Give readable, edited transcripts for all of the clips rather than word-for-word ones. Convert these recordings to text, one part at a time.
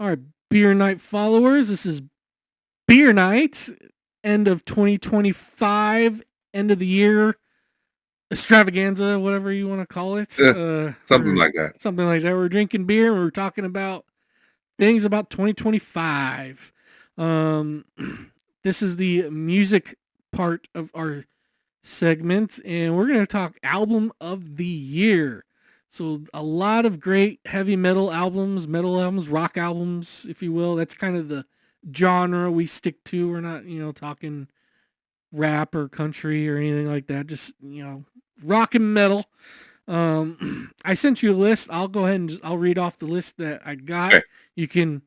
All right, Beer Night followers, this is Beer Night, end of 2025, end of the year extravaganza, whatever you want to call it. Something like that. Something like that. We're drinking beer and we're talking about things about 2025. Um, this is the music part of our segment, and we're going to talk album of the year. So a lot of great heavy metal albums, rock albums, if you will. That's kind of the genre we stick to. We're not, talking rap or country or anything like that. Just, rock and metal. I sent you a list. I'll go ahead and I'll read off the list that I got. Okay. You can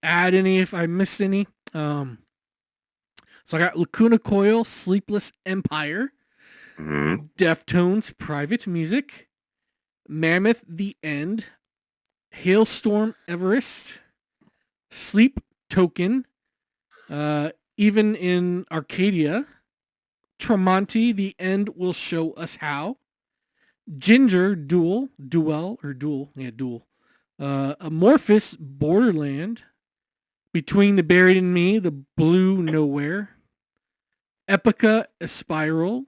add any if I missed any. So I got Lacuna Coil, Sleepless Empire, Deftones, Private Music, Mammoth, The End, Hailstorm, Everest, Sleep Token, Even in Arcadia, Tremonti, The End Will Show Us How, Ginger, Duel, Amorphous, Borderland, Between the Buried and Me, The Blue Nowhere, Epica, A Spiral,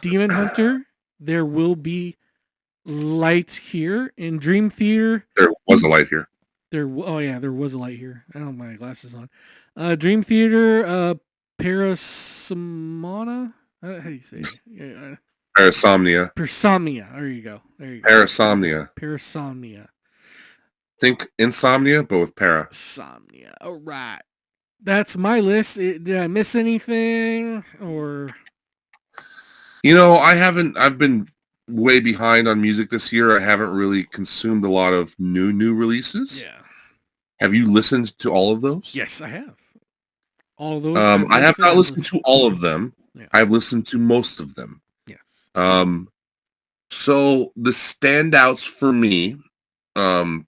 Demon Hunter, There Will Be Light Here, in Dream Theater. There was a light here. There was a light here. I don't have my glasses on. Dream Theater, Parasamona. How do you say it? Parasomnia. Persomnia. There you go. Parasomnia. Think insomnia, but with para. Somnia. All right. That's my list. Did I miss anything? Or I've been way behind on music this year. I haven't really consumed a lot of new releases. Yeah. Have you listened to all of those? Yes, I have. All of those. I have not listened to all of them. Yeah. I've listened to most of them. Yes. So the standouts for me, I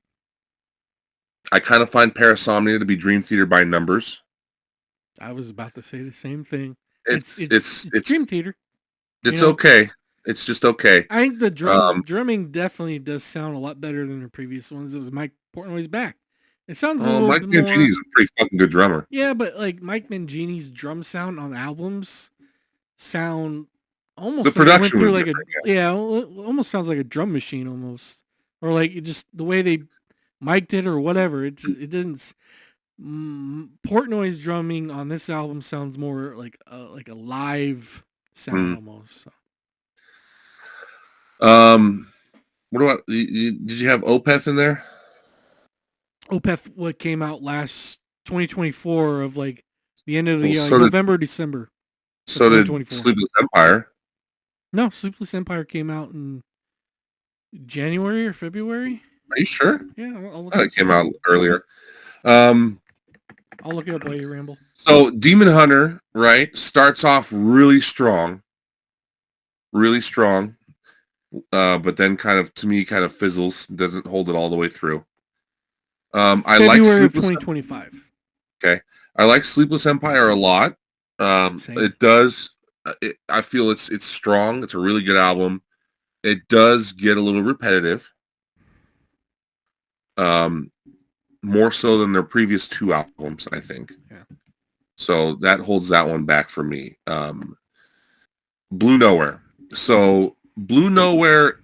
kind of find Parasomnia to be Dream Theater by numbers. I was about to say the same thing. It's Dream Theater. It's okay. It's just okay. I think the drumming definitely does sound a lot better than the previous ones. It was Mike Portnoy's back. It sounds a little Mike bit Mangini's a pretty fucking good drummer. Yeah, but like Mike Mangini's drum sound on albums sound almost the production like almost sounds like a drum machine almost, or like just the way they mic'd it or whatever. It didn't. Portnoy's drumming on this album sounds more like a live sound almost. So. What about did you have Opeth in there? Opeth, what came out last 2024 of like the end of the November, December. So did Sleepless Empire. No, Sleepless Empire came out in January or February. Are you sure? Yeah, it came out earlier. I'll look it up while you ramble. So Demon Hunter, right, starts off really strong. But then kind of fizzles, doesn't hold it all the way through. February of 2025. Okay. I like Sleepless Empire a lot. It does. I feel it's strong. It's a really good album. It does get a little repetitive. More so than their previous two albums, I think. Yeah. So that holds that one back for me. Blue Nowhere. So Blue Nowhere,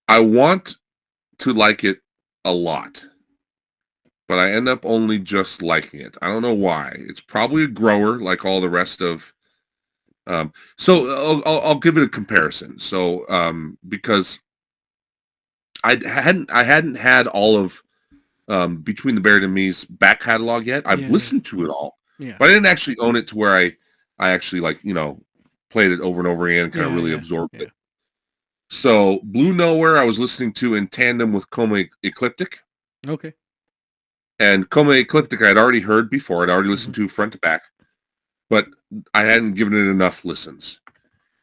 I want to like it a lot, but I end up only just liking it. I don't know why. It's probably a grower like all the rest of. So I'll give it a comparison. So because I hadn't had all of Between the Buried and Me's back catalog yet. I've listened to it all, but I didn't actually own it to where I actually played it over and over again and kind of really absorbed it. So Blue Nowhere I was listening to in tandem with Coma Ecliptic. Okay. And Coma Ecliptic I had already heard before. I'd already listened to front to back, but I hadn't given it enough listens.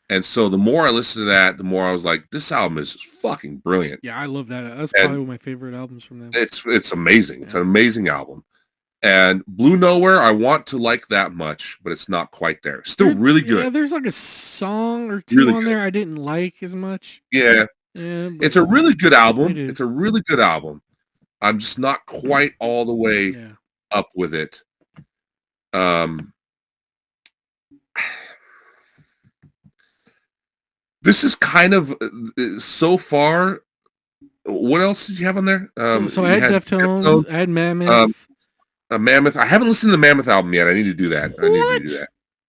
And so the more I listened to that, the more I was like, this album is fucking brilliant. Yeah, I love that. That's probably one of my favorite albums from them. It's amazing. Yeah. It's an amazing album. And Blue Nowhere, I want to like that much, but it's not quite there. Still really good. Yeah, there's like a song or two really on good. There I didn't like as much. Yeah. Yeah, but It's a really good album. it It's is. a really good album. I'm just not quite all the way Yeah. up with it. Um, this is kind of so far. What else did you have on there? So I You had had Deftones, Deftones, I had um, Mammoth. a Mammoth. I haven't listened to the Mammoth album yet. I need to do that. I need to do What? that.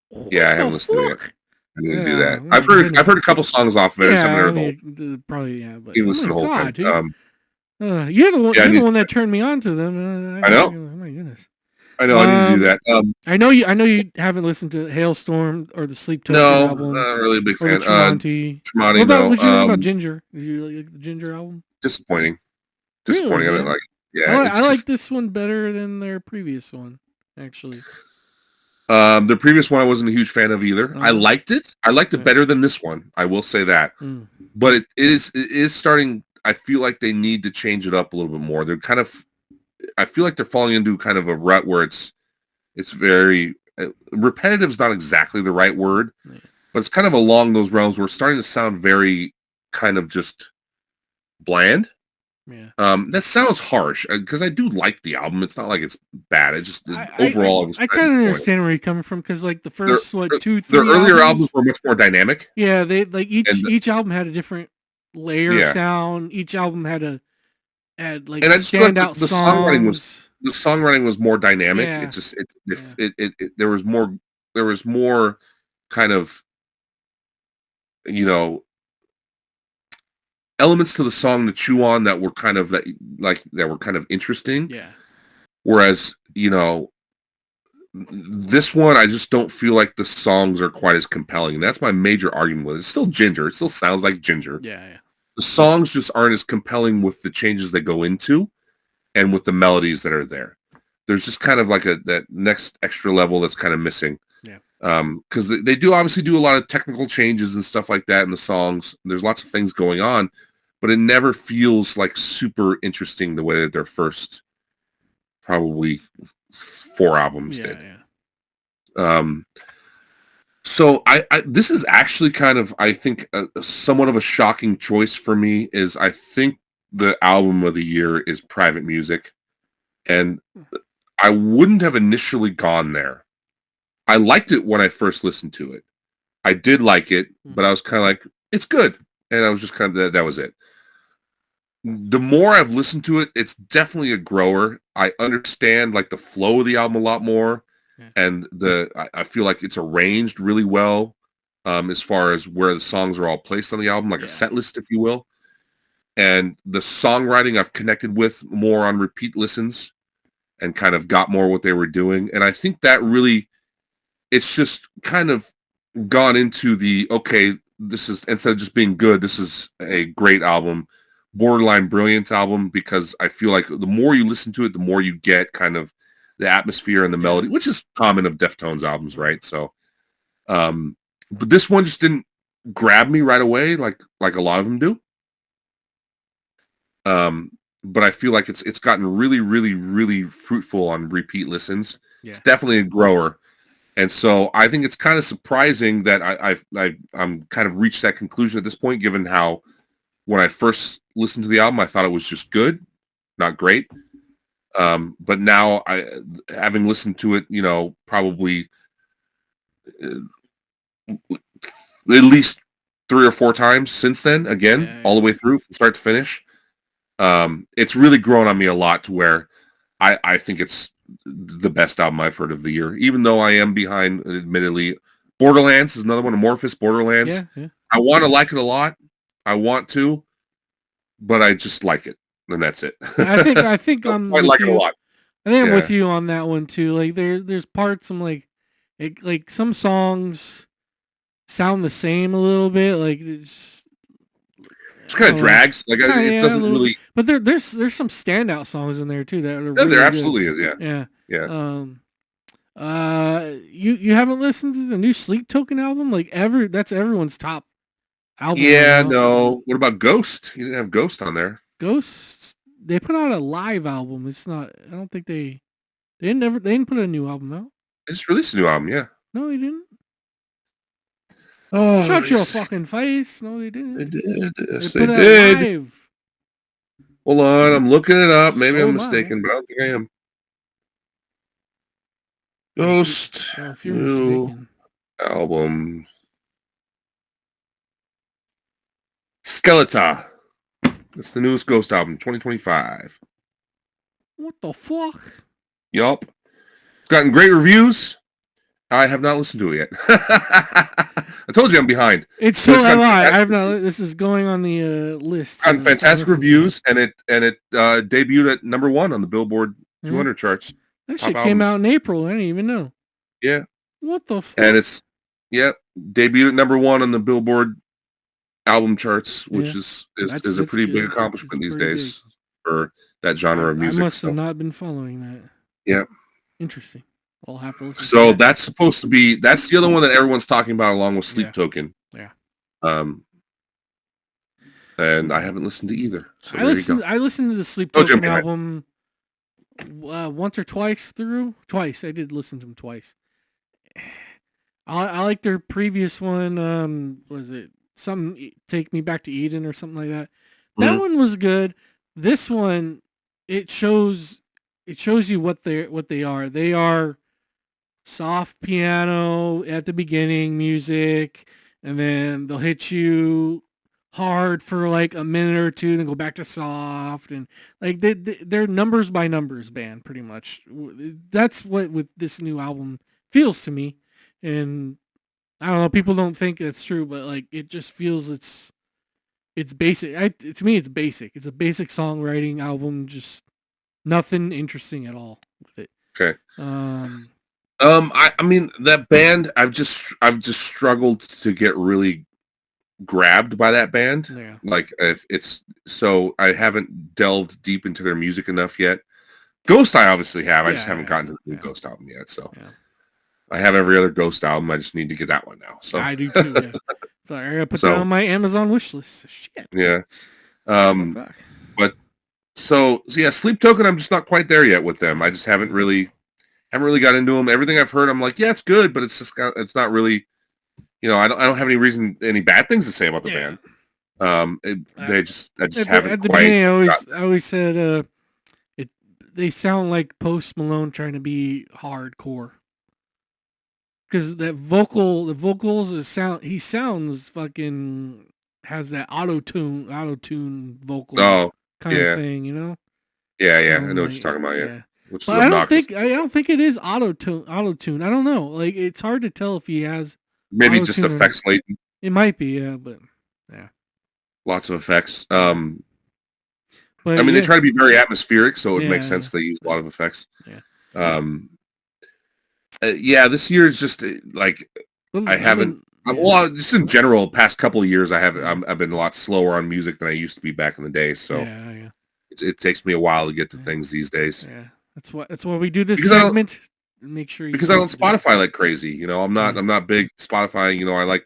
Yeah, What I the haven't listened to it yet. fuck? I need to do Yeah, that. my I've goodness. heard a couple songs off of it. I just haven't Yeah, I heard the whole. mean, probably yeah, but You oh listen my to the whole thing. god, dude. You're the one. Yeah, I You're the need. one that turned me on to them. I know. Oh my goodness. I know. I need to do that. I know you. I know you haven't listened to Hailstorm or the Sleep Token No, album not really a big or the fan. Tremonti. What Tremonti, about no. what you think about Ginger? Did you like the Ginger album? Disappointing. Really? Disappointing. I mean, Yeah. like, yeah, I it's like just this one better than their previous one, actually. the previous one I wasn't a huge fan of either. I liked it. I liked it better than this one. I will say that. But it is starting. I feel like they need to change it up a little bit more. They're kind of. I feel like they're falling into kind of a rut where it's very repetitive is not exactly the right word, but it's kind of along those realms where it's starting to sound very kind of just bland. Yeah. That sounds harsh because I do like the album. It's not like it's bad. It just overall. I kind of understand where you're coming from because like the first two, three their earlier albums albums were much more dynamic. Yeah, they like each album had a different layer of sound. Each album had like and I just standout like the songs. songwriting was more dynamic. Yeah. It just there was more kind of elements to the song to chew on that were kind of interesting. Yeah. Whereas, this one, I just don't feel like the songs are quite as compelling. And that's my major argument with it. It's still Ginger. It still sounds like Ginger. Yeah. The songs just aren't as compelling with the changes they go into and with the melodies that are there. There's just kind of like that next extra level that's kind of missing. Yeah. Because they do obviously do a lot of technical changes and stuff like that in the songs. There's lots of things going on, but it never feels like super interesting the way that their first probably 4 albums did. Yeah. So I this is actually kind of, I think, somewhat of a shocking choice for me. Is I think the album of the year is Private Music, and I wouldn't have initially gone there. I liked it when I first listened to it. I did like it, but I was kind of like, it's good, and I was just kind of that was it. The more I've listened to it, it's definitely a grower. I understand like the flow of the album a lot more. And I feel like it's arranged really well as far as where the songs are all placed on the album, like a set list, if you will. And the songwriting I've connected with more on repeat listens and kind of got more what they were doing. And I think that really, it's just kind of gone into okay, this is, instead of just being good, this is a great album, borderline brilliant album, because I feel like the more you listen to it, the more you get kind of the atmosphere and the melody, which is common of Deftones albums, right? So, but this one just didn't grab me right away, like a lot of them do. But I feel like it's gotten really, really, really fruitful on repeat listens. Yeah. It's definitely a grower, and so I think it's kind of surprising that I'm kind of reached that conclusion at this point, given how when I first listened to the album, I thought it was just good, not great. But now, having listened to it, probably at least 3 or 4 times since then, again, all the way through from start to finish, it's really grown on me a lot to where I think it's the best album I've heard of the year, even though I am behind, admittedly. Borderlands is another one, Amorphous Borderlands. Yeah. I want to like it a lot. I want to, but I just like it. And that's it. I think I'm I like it a lot. I think I'm with you on that one too. Like there's parts I'm like some songs sound the same a little bit. Like it's kind of drags. Like it doesn't really. But there's some standout songs in there too that are really there absolutely is. Yeah. You haven't listened to the new Sleep Token album? Like that's everyone's top album. Yeah, no. What about Ghost? You didn't have Ghost on there. Ghost, they put out a live album. It's not. I don't think they didn't put a new album out. They just released a new album. Yeah. No, they didn't. Oh, Shut your fucking face. No, they didn't. they did. They Yes, they put it did. live. Hold on, I'm looking it up. Maybe So I'm am I. mistaken, but I don't think I am. If, Ghost if you're new mistaken. album. Skeletor. That's the newest Ghost album, 2025. What the fuck? Yup. It's gotten great reviews. I have not listened to it yet. I told you I'm behind. It's But so it's am gotten I. I've fantastic, not. This is going on the list. gotten To fantastic listen to. reviews, and it debuted at #1 on the Billboard Yeah. 200 charts. That Top shit came albums. out in April. I didn't even know. Yeah. What the fuck? And it's debuted at #1 on the Billboard album charts, which is a pretty big good. accomplishment It's these pretty days for that genre of I music. must have So not been following that. yeah. Interesting. I'll have to listen to So that. that's supposed to be that's the other one that everyone's talking about along with Sleep Yeah. Token. Yeah. And I haven't listened to either. So I listened to the Sleep Oh, Jim, Token album once or twice through. Twice. I did listen to them twice. I like their previous one. Was it something Take Me Back to Eden or something like that? That one was good. This one, it shows you what they are. They are soft piano at the beginning music, and then they'll hit you hard for like a minute or two, then go back to soft, and like they're numbers by numbers band pretty much. That's what with this new album feels to me, and I don't know. People don't think that's true, but like it just feels it's basic. To me, it's basic. It's a basic songwriting album. Just nothing interesting at all with it. Okay. I mean that band. I've just struggled to get really grabbed by that band. Yeah. Like if it's so I haven't delved deep into their music enough yet. Ghost I obviously have. I just haven't gotten to the new Ghost album yet. So I have every other Ghost album. I just need to get that one now. So I do too. Yeah. So I gotta put that on my Amazon wish list. Shit. Yeah. But so yeah, Sleep Token. I'm just not quite there yet with them. I just haven't really got into them. Everything I've heard, I'm like, yeah, it's good, but it's not really. I don't have any bad things to say about the band. I just haven't at the quite. Beginning, I always said they sound like Post Malone trying to be hardcore. Because the vocals he sounds fucking has that auto tune vocal kind of thing, you know? Yeah, I know what you're talking about. Yeah, which but is obnoxious. I don't think it is auto tune. I don't know. Like it's hard to tell if he has maybe just effects latent. It might be, but yeah, lots of effects. But I mean, they try to be very atmospheric, so it makes sense they use a lot of effects. This year is just like I haven't. Well, just in general, past couple of years, I've been a lot slower on music than I used to be back in the day. So it takes me a while to get to things these days. Yeah, that's why we do this segment. Make sure because I don't Spotify like crazy. I'm not big Spotify.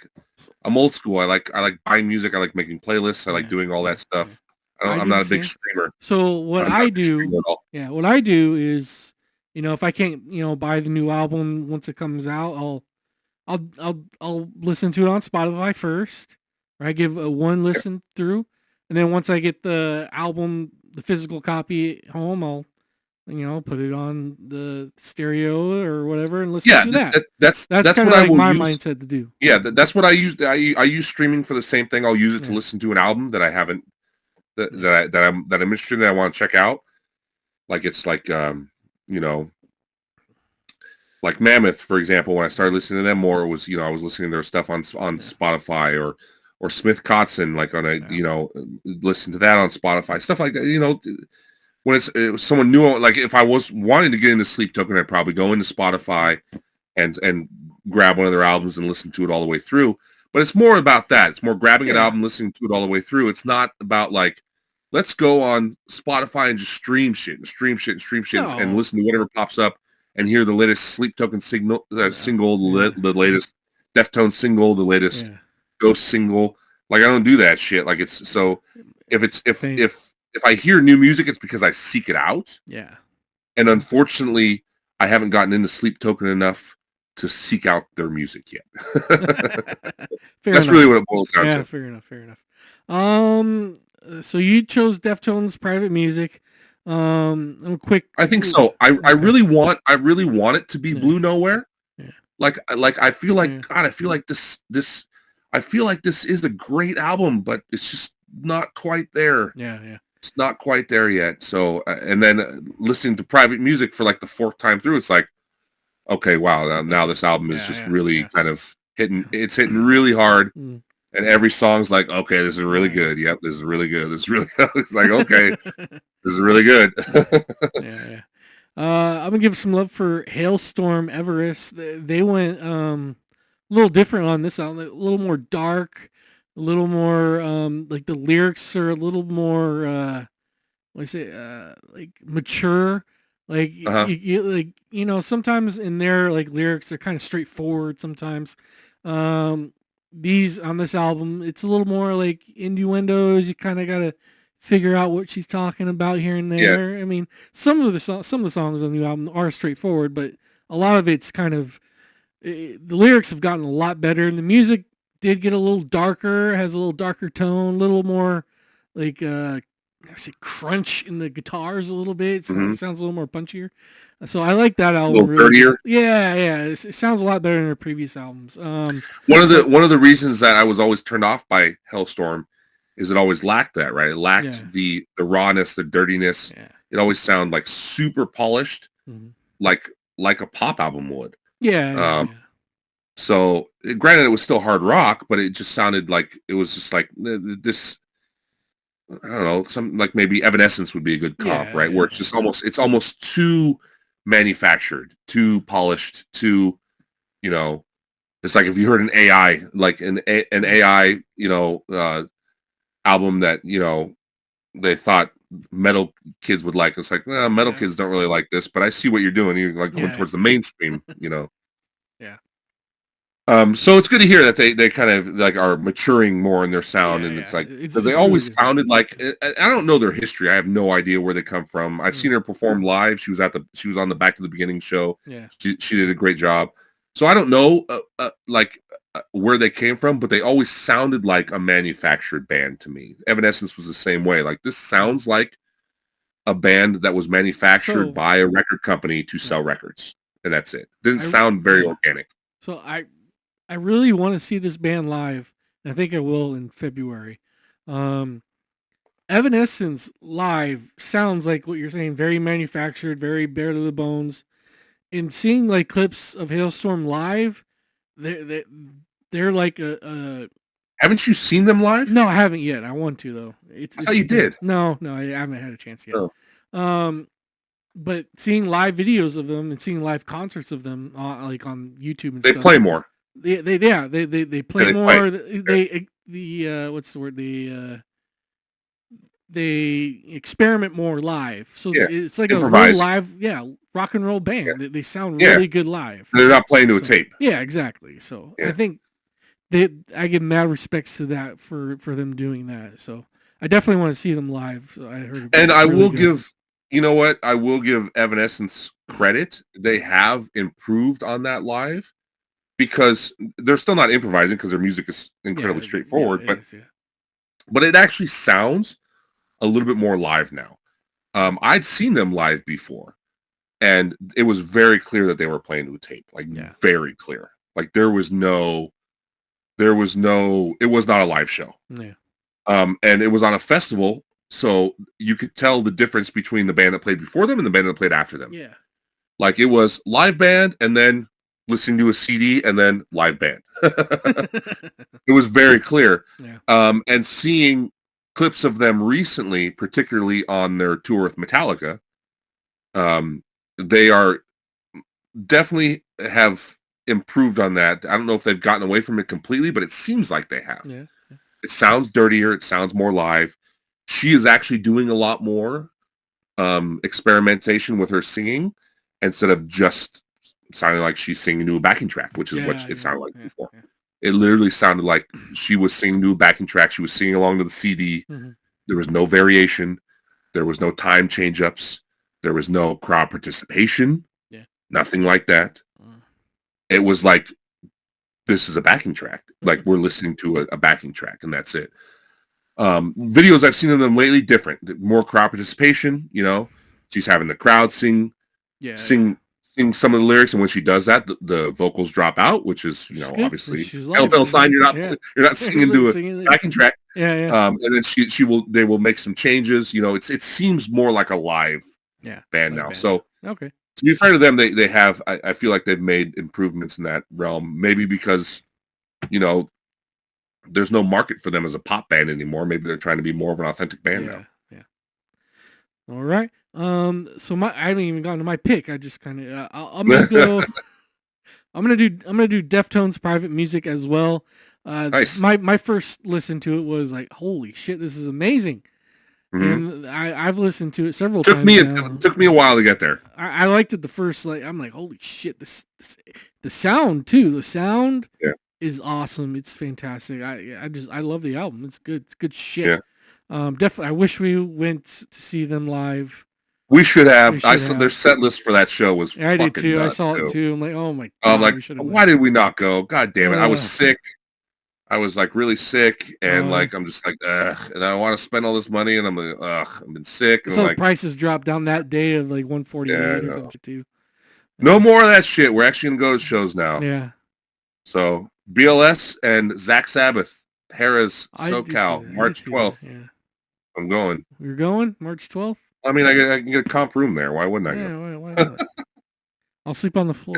I'm old school. I like buying music. I like making playlists. I like doing all that stuff. I'm not a big streamer. So what I do, what I do is, if I can't, buy the new album once it comes out, I'll listen to it on Spotify first. Or I give one listen through, and then once I get the album, the physical copy home, I'll put it on the stereo or whatever and listen to that. That's kind of like my mindset to do. Yeah, that's what I use. I use streaming for the same thing. I'll use it to listen to an album that I haven't that I'm interested in, that I want to check out. Like it's like like Mammoth, for example. When I started listening to them more, it was I was listening to their stuff on Spotify or Smith Kotzen, like on a listen to that on Spotify, stuff like that. When it's someone new, like if I was wanting to get into Sleep Token, I'd probably go into Spotify and grab one of their albums and listen to it all the way through. But it's more about that. It's more grabbing an album, listening to it all the way through. It's not about like, let's go on Spotify and just stream shit and listen to whatever pops up and hear the latest Sleep Token single, the latest Deftones single, the latest Ghost single. Like I don't do that shit. Like it's so if I hear new music, it's because I seek it out. Yeah. And unfortunately, I haven't gotten into Sleep Token enough to seek out their music yet. That's really what it boils down to. Fair enough. So you chose Deftones' Private Music. I'm quick. I think so. I really want it to be Blue Nowhere. Yeah. Like I feel like God. I feel like this is a great album, but it's just not quite there. Yeah. It's not quite there yet. So and then listening to Private Music for like the fourth time through, it's like, okay, wow. Now this album is just really kind of hitting. It's hitting really hard. And every song's like, okay, this is really good. Yep, this is really good. This is really it's like, okay, this is really good. Yeah. I'm gonna give some love for Hailstorm Everest. They went a little different on this album, a little more dark, a little more like the lyrics are a little more like mature. Like sometimes in their like lyrics they're kind of straightforward sometimes. These on this album, it's a little more like innuendos. You kind of gotta figure out what she's talking about here and there. Yeah. I mean, some of the songs on the new album are straightforward, but a lot of it's kind of the lyrics have gotten a lot better. The music did get a little darker, has a little darker tone, a little more like I say crunch in the guitars a little bit. So it sounds a little more punchier. So I like that album. A little dirtier. Yeah. It sounds a lot better than their previous albums. One of the reasons that I was always turned off by Hailstorm is it always lacked that, right? It lacked the rawness, the dirtiness. Yeah. It always sounded like super polished, like a pop album would. Yeah. So granted, it was still hard rock, but it just sounded like it was just like this. I don't know, some like maybe Evanescence would be a good comp, right? Where it's just almost too manufactured, too polished, too, it's like if you heard an AI, like an AI, album that, they thought metal kids would like. It's like, metal kids don't really like this, but I see what you're doing. You're like going towards the mainstream, Yeah. So it's good to hear that they kind of like are maturing more in their sound, and it's like because they always sounded like I don't know their history. I have no idea where they come from. I've seen her perform live. She was on the Back to the Beginning show. Yeah, she did a great job. So I don't know where they came from, but they always sounded like a manufactured band to me. Evanescence was the same way. Like this sounds like a band that was manufactured by a record company to sell records, and that's it. Didn't sound very organic. So I really want to see this band live. I think I will in February. Evanescence live sounds like what you're saying, very manufactured, very bare to the bones. And seeing like clips of Hailstorm live, they're like a. Haven't you seen them live? No, I haven't yet. I want to though. I thought you did. No, I haven't had a chance yet. Oh. But seeing live videos of them and seeing live concerts of them, like on YouTube and stuff. They play more. They play more. What's the word? They experiment more live. So it's like improvise. A live, rock and roll band. Yeah. They sound really good live. They're not playing to a tape. Yeah, exactly. So I think I give mad respects to that for them doing that. So I definitely want to see them live. So I heard. And I will give. You know what? I will give Evanescence credit. They have improved on that live because they're still not improvising because their music is incredibly straightforward. But it actually sounds a little bit more live now. I'd seen them live before, and it was very clear that they were playing to a tape. Like very clear. Like it was not a live show. Yeah. And it was on a festival. So you could tell the difference between the band that played before them and the band that played after them. Yeah. Like it was live band and then listening to a CD and then live band. It was very clear. Yeah. And seeing clips of them recently, particularly on their tour with Metallica, they are definitely have improved on that. I don't know if they've gotten away from it completely, but it seems like they have. Yeah. It sounds dirtier. It sounds more live. She is actually doing a lot more experimentation with her singing instead of just sounding like she's singing to a backing track, which is what it sounded like before. Yeah. It literally sounded like she was singing to a backing track. She was singing along to the CD. Mm-hmm. There was no variation. There was no time change-ups. There was no crowd participation. Yeah. Nothing like that. it was like, this is a backing track. Like we're listening to a backing track, and that's it. Videos I've seen of them lately, different, more crowd participation. She's having the crowd sing some of the lyrics, and when she does that, the vocals drop out, which is obviously telltale sign you're not singing to a backing track. And then they will make some changes. It seems more like a live band now. So okay. To be fair to them, they have. I feel like they've made improvements in that realm. Maybe because there's no market for them as a pop band anymore. Maybe they're trying to be more of an authentic band now. Yeah. All right. So I haven't even gotten to my pick. I just kind of I'm gonna go. I'm gonna do Deftones Private Music as well. Nice. My first listen to it was like, holy shit, this is amazing. Mm-hmm. And I've listened to it several times. It took me a while to get there. I liked it the first, I'm like, holy shit, the sound too. The sound is awesome. It's fantastic. I love the album. It's good. It's good shit. Yeah. Definitely. I wish we went to see them live. We should have. Their set list for that show was. I did too. I saw it too. I'm like, oh my god. I'm like, why did we not go? God damn it! I was sick. I was like really sick, and I'm just like, ugh, and I want to spend all this money, and I'm like, ugh, I've been sick. And so the prices dropped down that day of like 148 or something too. No more of that shit. We're actually gonna go to shows now. Yeah. So BLS and Zach Sabbath, Harrah's SoCal, March 12th. Yeah. I'm going. You're going March 12th? I mean, I can get a comp room there. Why wouldn't I go? Why not? I'll sleep on the floor.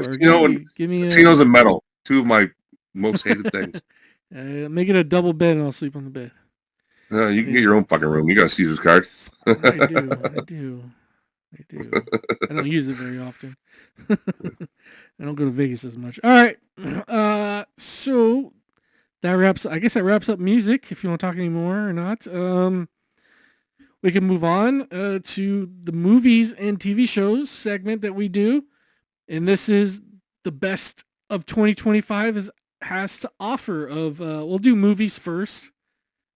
Give me casinos and metal. Two of my most hated things. Make it a double bed, and I'll sleep on the bed. No, you can get your own fucking room. You got a Caesar's card. I do. I don't use it very often. I don't go to Vegas as much. All right. So that wraps up music. If you want to talk anymore or not, we can move on to the movies and TV shows segment that we do, and this is the best of 2025 has to offer. We'll do movies first,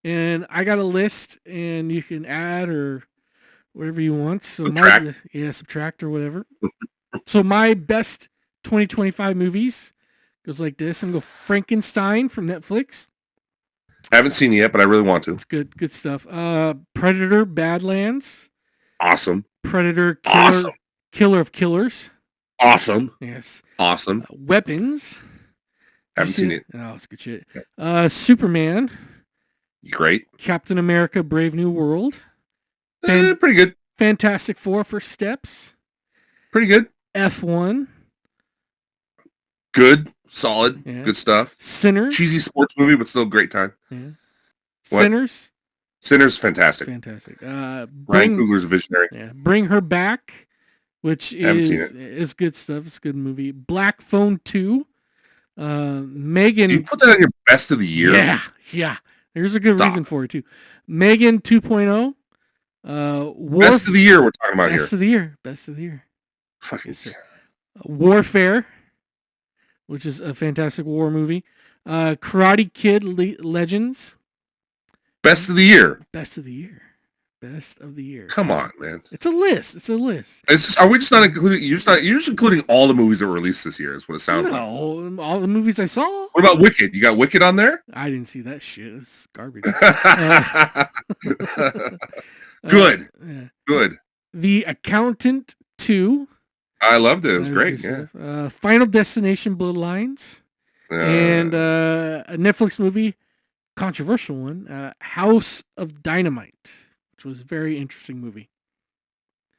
and I got a list, and you can add or whatever you want. So subtract or whatever. So my best 2025 movies goes like this. I'm going to go Frankenstein from Netflix. I haven't seen it yet, but I really want to. It's good stuff. Predator, Badlands. Awesome. Predator, Killer of Killers. Awesome. Yes. Awesome. Weapons. Haven't seen it. Oh, it's good shit. Superman. Great. Captain America, Brave New World. Pretty good. Fantastic Four, First Steps. Pretty good. F1. Good. Solid. Yeah. Good stuff. Sinners. Cheesy sports movie, but still a great time. Yeah. Sinners. Sinners, fantastic. Fantastic. Ryan Coogler's a visionary. Yeah. Bring Her Back, which is good stuff. It's a good movie. Black Phone 2. Megan. You put that on your best of the year? Yeah. There's a good reason for it, too. Megan 2.0. Best of the year we're talking about Best of the year. Fucking Warfare, which is a fantastic war movie. Karate Kid Legends. Best of the year. Come on, man. It's a list. Are we just not including? You're just including all the movies that were released this year. Is what it sounds like. No, all the movies I saw. What about Wicked? You got Wicked on there? I didn't see that shit. It's garbage. Good. The Accountant 2. I loved it. It was great. Yeah. Final Destination Bloodlines. And a Netflix movie, controversial one, House of Dynamite, which was a very interesting movie.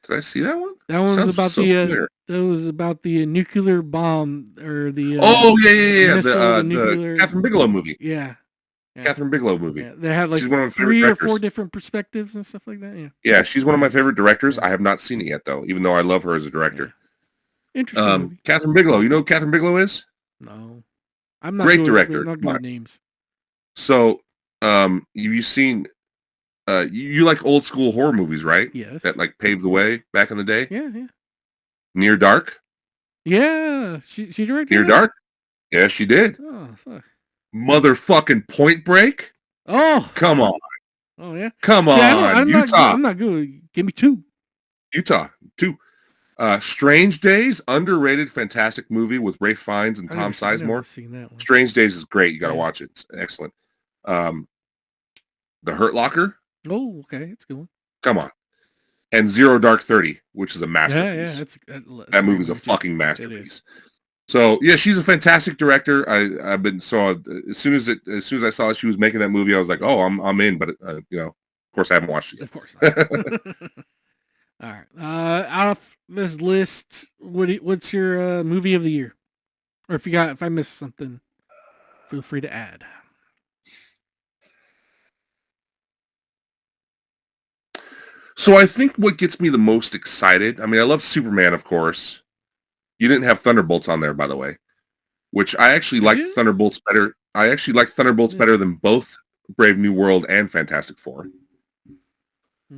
Did I see that one? That one was about the nuclear bomb or the. The Catherine Bigelow movie. Yeah. Catherine Bigelow movie. Yeah, they had like 3 or 4 different perspectives and stuff like that. Yeah, she's one of my favorite directors. I have not seen it yet though, even though I love her as a director. Yeah. Interesting movie. Catherine Bigelow. You know who Catherine Bigelow is? No. I'm not great director. Not good names. So, you've seen you like old school horror movies, right? Yes. That like paved the way back in the day? Yeah. Near Dark? Yeah. She directed Near Dark? Yeah, she did. Oh, fuck. Motherfucking Point Break? Oh. Come on. Oh, yeah? Come on, I'm Utah. I'm not good. Give me 2. Utah, 2. Strange Days, underrated, fantastic movie with Ray Fiennes and Tom I've never Sizemore. seen that one. Strange Days is great. You got to watch it. It's excellent. The Hurt Locker. Oh, okay, it's a good one. Come on. And Zero Dark 30, which is a masterpiece. Yeah, that movie's a fucking masterpiece. So yeah, she's a fantastic director. I've been as soon as I saw she was making that movie, I was like, oh, I'm in. But of course, I haven't watched it yet. Of course. All right. Out of this list, what's your movie of the year? Or if I missed something, feel free to add. So I think what gets me the most excited, I mean, I love Superman, of course. You didn't have Thunderbolts on there, by the way, which I actually liked Thunderbolts better. I actually like Thunderbolts better than both Brave New World and Fantastic Four.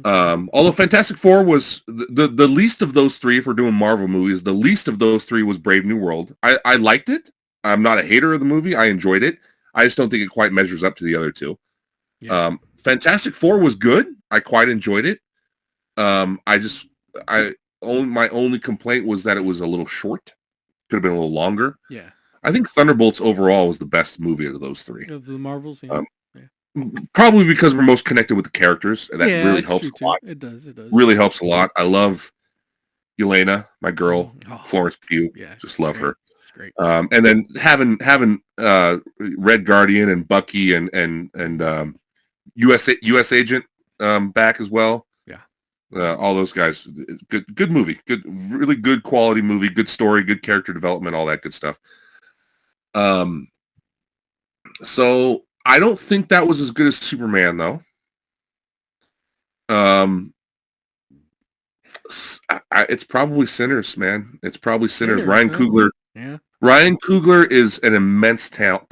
Although Fantastic Four was the least of those three, if we're doing Marvel movies, the least of those three was Brave New World. I liked it. I'm not a hater of the movie. I enjoyed it. I just don't think it quite measures up to the other two. Yeah. Fantastic Four was good. I quite enjoyed it. My only complaint was that it was a little short. Could have been a little longer. Yeah. I think Thunderbolts overall was the best movie of those three. Of the Marvels, yeah. Probably because we're most connected with the characters, and that really helps a lot. It does. Really helps a lot. I love Yelena, my girl, Florence Pugh. Yeah, just love her. It's great. And then having Red Guardian and Bucky and U.S. Agent back as well. Yeah. All those guys. Good movie. Really good quality movie. Good story. Good character development. All that good stuff. So I don't think that was as good as Superman, though. It's probably Sinners, man. It's probably Sinners. Ryan Coogler. Yeah. Ryan Coogler is an immense talent,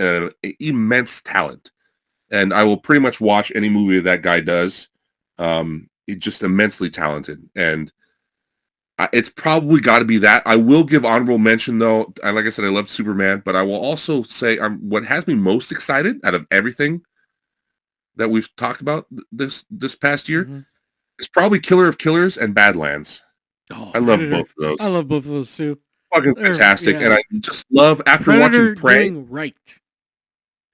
and I will pretty much watch any movie that guy does. He's just immensely talented, and it's probably got to be that. I will give honorable mention, though. Like I said, I love Superman, but I will also say what has me most excited out of everything that we've talked about this past year is probably Killer of Killers and Badlands. I love both of those. I love both of those too. Fucking fantastic, and I just love after watching Prey. Right.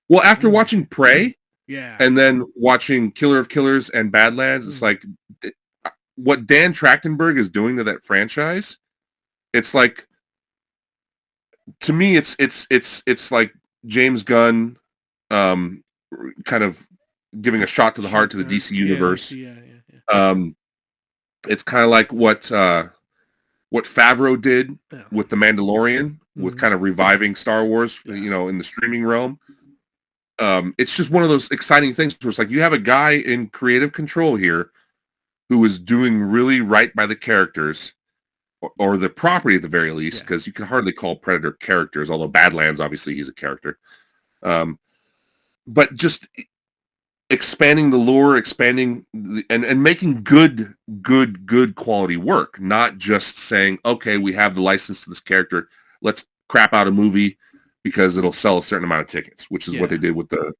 Well, after watching Prey, and then watching Killer of Killers and Badlands, it's like what Dan Trachtenberg is doing to that franchise. It's like, to me, it's like James Gunn, kind of giving a shot to the heart to the DC universe. It's kind of like what Favreau did with The Mandalorian, with kind of reviving Star Wars, in the streaming realm. It's just one of those exciting things where it's like you have a guy in creative control here who is doing really right by the characters or the property at the very least, because you can hardly call Predator characters, although Badlands, obviously, he's a character. But just expanding the lore, and making good quality work, not just saying, okay, we have the license to this character, let's crap out a movie because it'll sell a certain amount of tickets, which is what they did with the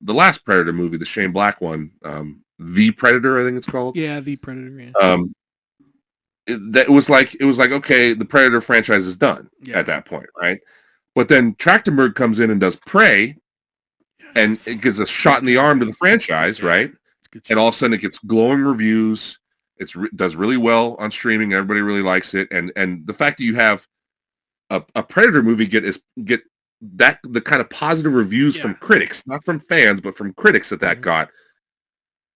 last Predator movie, the Shane Black one, The Predator, I think it's called. Yeah, The Predator. Yeah. It was like, okay, the Predator franchise is done at that point, right? But then Trachtenberg comes in and does Prey, and it gives a shot in the arm to the franchise, right? And all of a sudden, it gets glowing reviews. It does really well on streaming. Everybody really likes it, and the fact that you have a Predator movie get the kind of positive reviews from critics, not from fans, but from critics that got,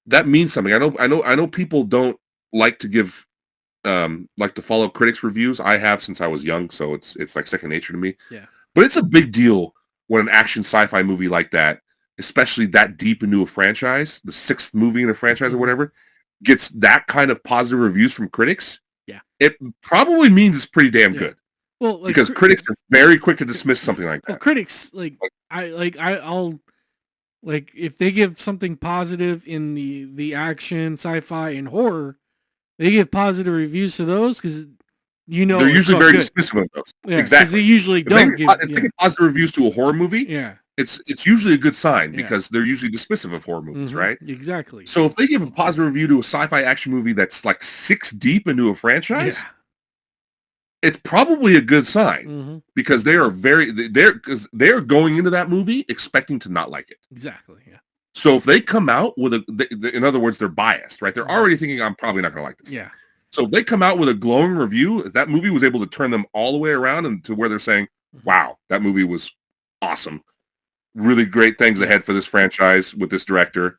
that means something. I know people don't like to give like to follow critics' reviews. I have since I was young, so it's like second nature to me. Yeah. But it's a big deal when an action sci-fi movie like that, especially that deep into a franchise, the sixth movie in a franchise or whatever, gets that kind of positive reviews from critics. Yeah. It probably means it's pretty damn good. Well, because critics are very quick to dismiss something like that. Well, critics, I'll if they give something positive in the action, sci-fi, and horror, they give positive reviews to those because they're usually very dismissive of those. Yeah, exactly. They usually don't give positive reviews to a horror movie. Yeah, it's usually a good sign Yeah. because they're usually dismissive of horror movies, right? Exactly. So if they give a positive review to a sci-fi action movie that's like 6 deep into a franchise, Yeah. it's probably a good sign Mhm. because they're going into that movie expecting to not like it. Exactly. Yeah. So if they come out with in other words, they're biased, right? They're Mhm. already thinking I'm probably not going to like this. Yeah. So if they come out with a glowing review, that movie was able to turn them all the way around and to where they're saying, Mhm. "Wow, that movie was awesome. Really great things Yeah. ahead for this franchise with this director."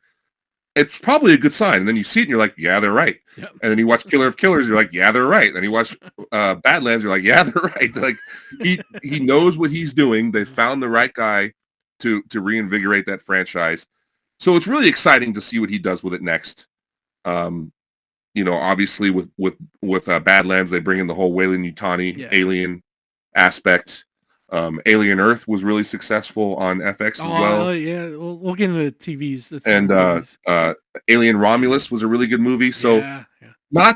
It's probably a good sign. And then you see it and you're like, "Yeah, they're right." Yep. And then you watch Killer of Killers, you're like, "Yeah, they're right." And you watch Badlands, you're like, "Yeah, they're right." Like he knows what he's doing. They found the right guy to reinvigorate that franchise. So it's really exciting to see what he does with it next. Um, obviously with Badlands, they bring in the whole Weyland-Yutani Yeah. alien aspect. Alien Earth was really successful on FX as well. Yeah. We'll get into the TVs. That's And movies. Alien Romulus was a really good movie. So Yeah. Yeah.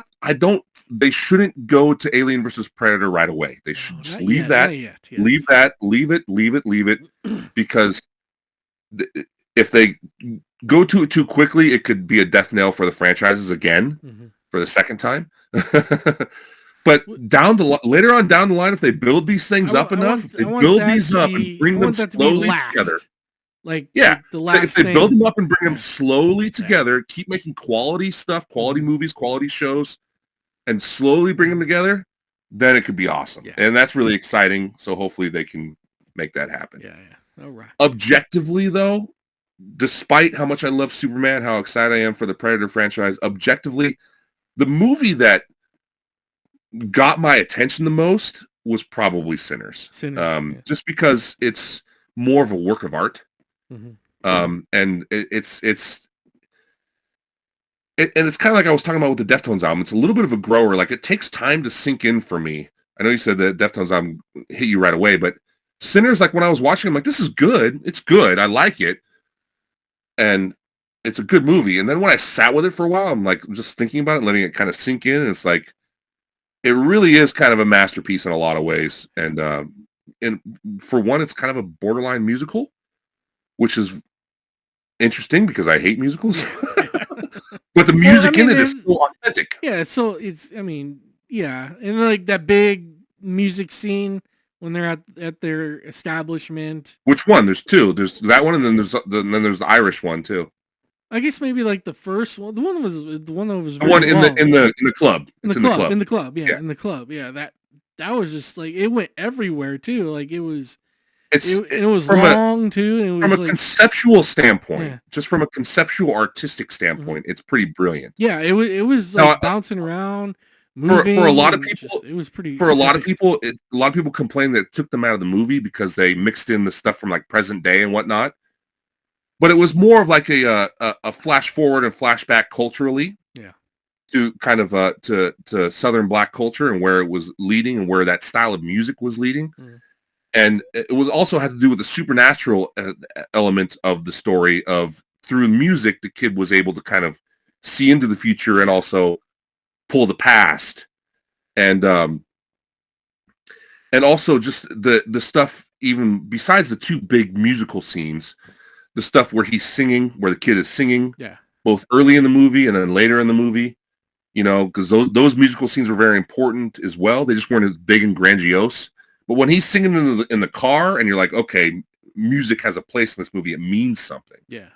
they shouldn't go to Alien versus Predator right away. They should No, just not leave yet. that, Not yet. leave Yes. that, leave it, because if they go to it too quickly, it could be a death knell for the franchises again for the second time. But later on down the line, if they build these things up enough, if they build these up and bring them slowly together, like yeah, the last if they thing. build them up and bring them slowly together, keep making quality stuff, quality movies, quality shows, and slowly bring them together, then it could be awesome. Yeah. And that's really exciting. So hopefully they can make that happen. Yeah. Yeah. All right. Objectively, though, despite how much I love Superman, how excited I am for the Predator franchise, objectively, the movie that got my attention the most was probably Sinners. Just because it's more of a work of art. And it's kind of like I was talking about with the Deftones album. It's a little bit of a grower. Like it takes time to sink in for me. I know you said that Deftones album hit you right away, but Sinners, like when I was watching, I'm like, this is good. It's good. I like it. And it's a good movie. And then when I sat with it for a while, I'm like just thinking about it, letting it kind of sink in. And it's like, it really is kind of a masterpiece in a lot of ways. And for one, it's kind of a borderline musical, which is interesting because I hate musicals. But the music in it is so authentic. Yeah, so and like that big music scene when they're at their establishment. Which one? There's two. There's that one, and then there's the Irish one too. I guess maybe like the first one. The one that was the one in the club. In the club. Yeah, in the club. Yeah, that was just like it went everywhere too. Like it was long too. From a conceptual standpoint, just from a conceptual artistic standpoint, it's pretty brilliant. Yeah, it was like bouncing around, moving. For a lot of people, it was pretty. For a lot of people, complain that it took them out of the movie because they mixed in the stuff from like present day and whatnot. But it was more of like a flash forward and flashback culturally. Yeah. To kind of to Southern Black culture and where it was leading and where that style of music was leading. And it was also had to do with the supernatural element of the story of through music, the kid was able to kind of see into the future and also pull the past. And also just the stuff, even besides the two big musical scenes, the stuff where he's singing, where the kid is singing, both early in the movie and then later in the movie, because those musical scenes were very important as well. They just weren't as big and grandiose. But when he's singing in the car and you're like, okay, music has a place in this movie. It means something. Yeah.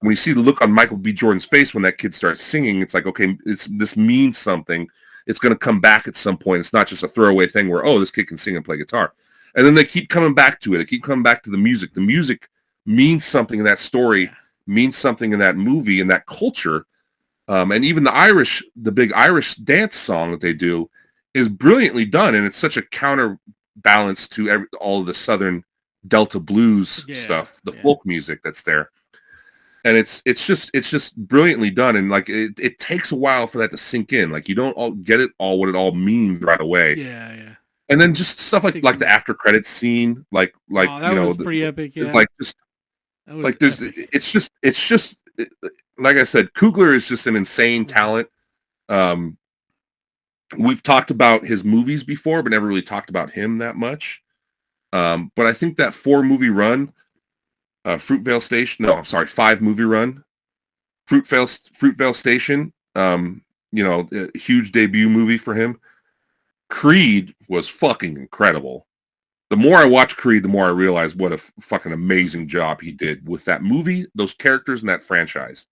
When you see the look on Michael B. Jordan's face when that kid starts singing, it's like, okay, this means something. It's going to come back at some point. It's not just a throwaway thing where, oh, this kid can sing and play guitar. And then they keep coming back to it. They keep coming back to the music. The music means something in that story, means something in that movie, in that culture. And even the big Irish dance song that they do is brilliantly done. And it's such a counterbalance to all of the Southern Delta blues stuff, the folk music that's there. And it's just brilliantly done. And like, it takes a while for that to sink in. Like you don't all get it all, what it all means right away. Yeah. Yeah. And then just stuff like the after credits scene, like that was pretty epic. Yeah. It's like just like there's epic. It's just like I said, Coogler is just an insane talent. We've talked about his movies before, but never really talked about him that much. But I think that 4-movie run Fruitvale Station. No, I'm sorry, 5 movie run. Fruitvale Station. A huge debut movie for him. Creed was fucking incredible. The more I watch Creed, the more I realize what a fucking amazing job he did with that movie, those characters, and that franchise.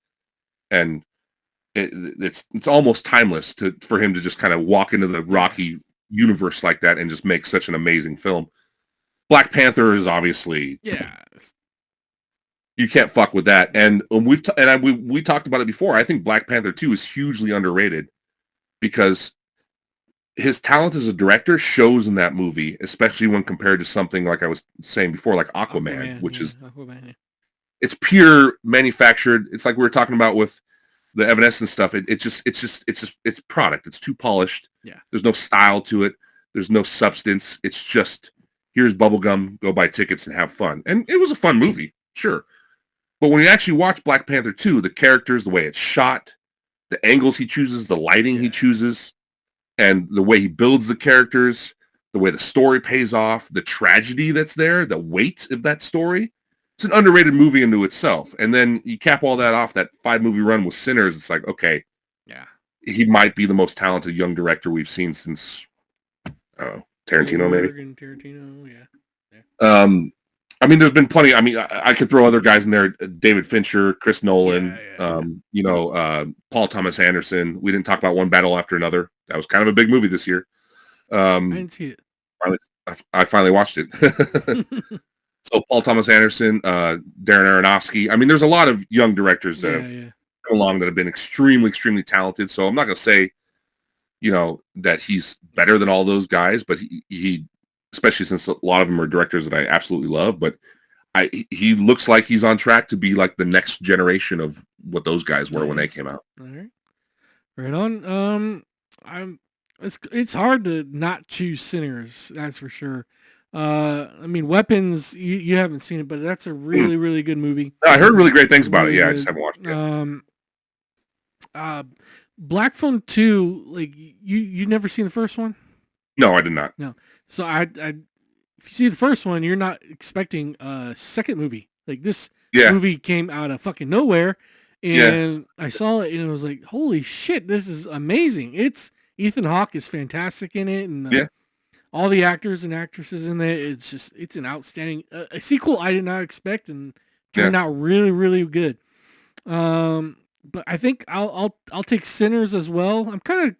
And it's almost timeless for him to just kind of walk into the Rocky universe like that and just make such an amazing film. Black Panther is obviously you can't fuck with that. And we talked about it before. I think Black Panther 2 is hugely underrated because his talent as a director shows in that movie, especially when compared to something like I was saying before, like Aquaman, which is it's pure manufactured. It's like we were talking about with the Evanescence stuff. It's product. It's too polished. Yeah. There's no style to it. There's no substance. It's just here's bubblegum, go buy tickets and have fun. And it was a fun movie, sure. But when you actually watch Black Panther 2, the characters, the way it's shot, the angles he chooses, the lighting he chooses, and the way he builds the characters, the way the story pays off, the tragedy that's there, the weight of that story, it's an underrated movie into itself. And then you cap all that off, that 5-movie run with Sinners, it's like, okay, he might be the most talented young director we've seen since, Tarantino, maybe. Tarantino, yeah. I mean, there's been plenty. I mean, I could throw other guys in there: David Fincher, Chris Nolan, Paul Thomas Anderson. We didn't talk about One Battle After Another. That was kind of a big movie this year. I didn't see it. I finally watched it. So Paul Thomas Anderson, Darren Aronofsky. I mean, there's a lot of young directors that have come along that have been extremely, extremely talented. So I'm not going to say, that he's better than all those guys, but he especially since a lot of them are directors that I absolutely love, but he looks like he's on track to be like the next generation of what those guys were when they came out. All right. Right on. It's hard to not choose Sinners, that's for sure. I mean, Weapons, you haven't seen it, but that's a really, really good movie. I heard really great things about it. Yeah, I just haven't watched it yet. Black Phone 2, like you never seen the first one? No, I did not. No. So if you see the first one, you're not expecting a second movie. Like this movie came out of fucking nowhere, and I saw it and it was like, holy shit, this is amazing. It's Ethan Hawke is fantastic in it, and all the actors and actresses in it. It's an outstanding a sequel I did not expect and turned out really, really good. But I think I'll take Sinners as well. I'm kind of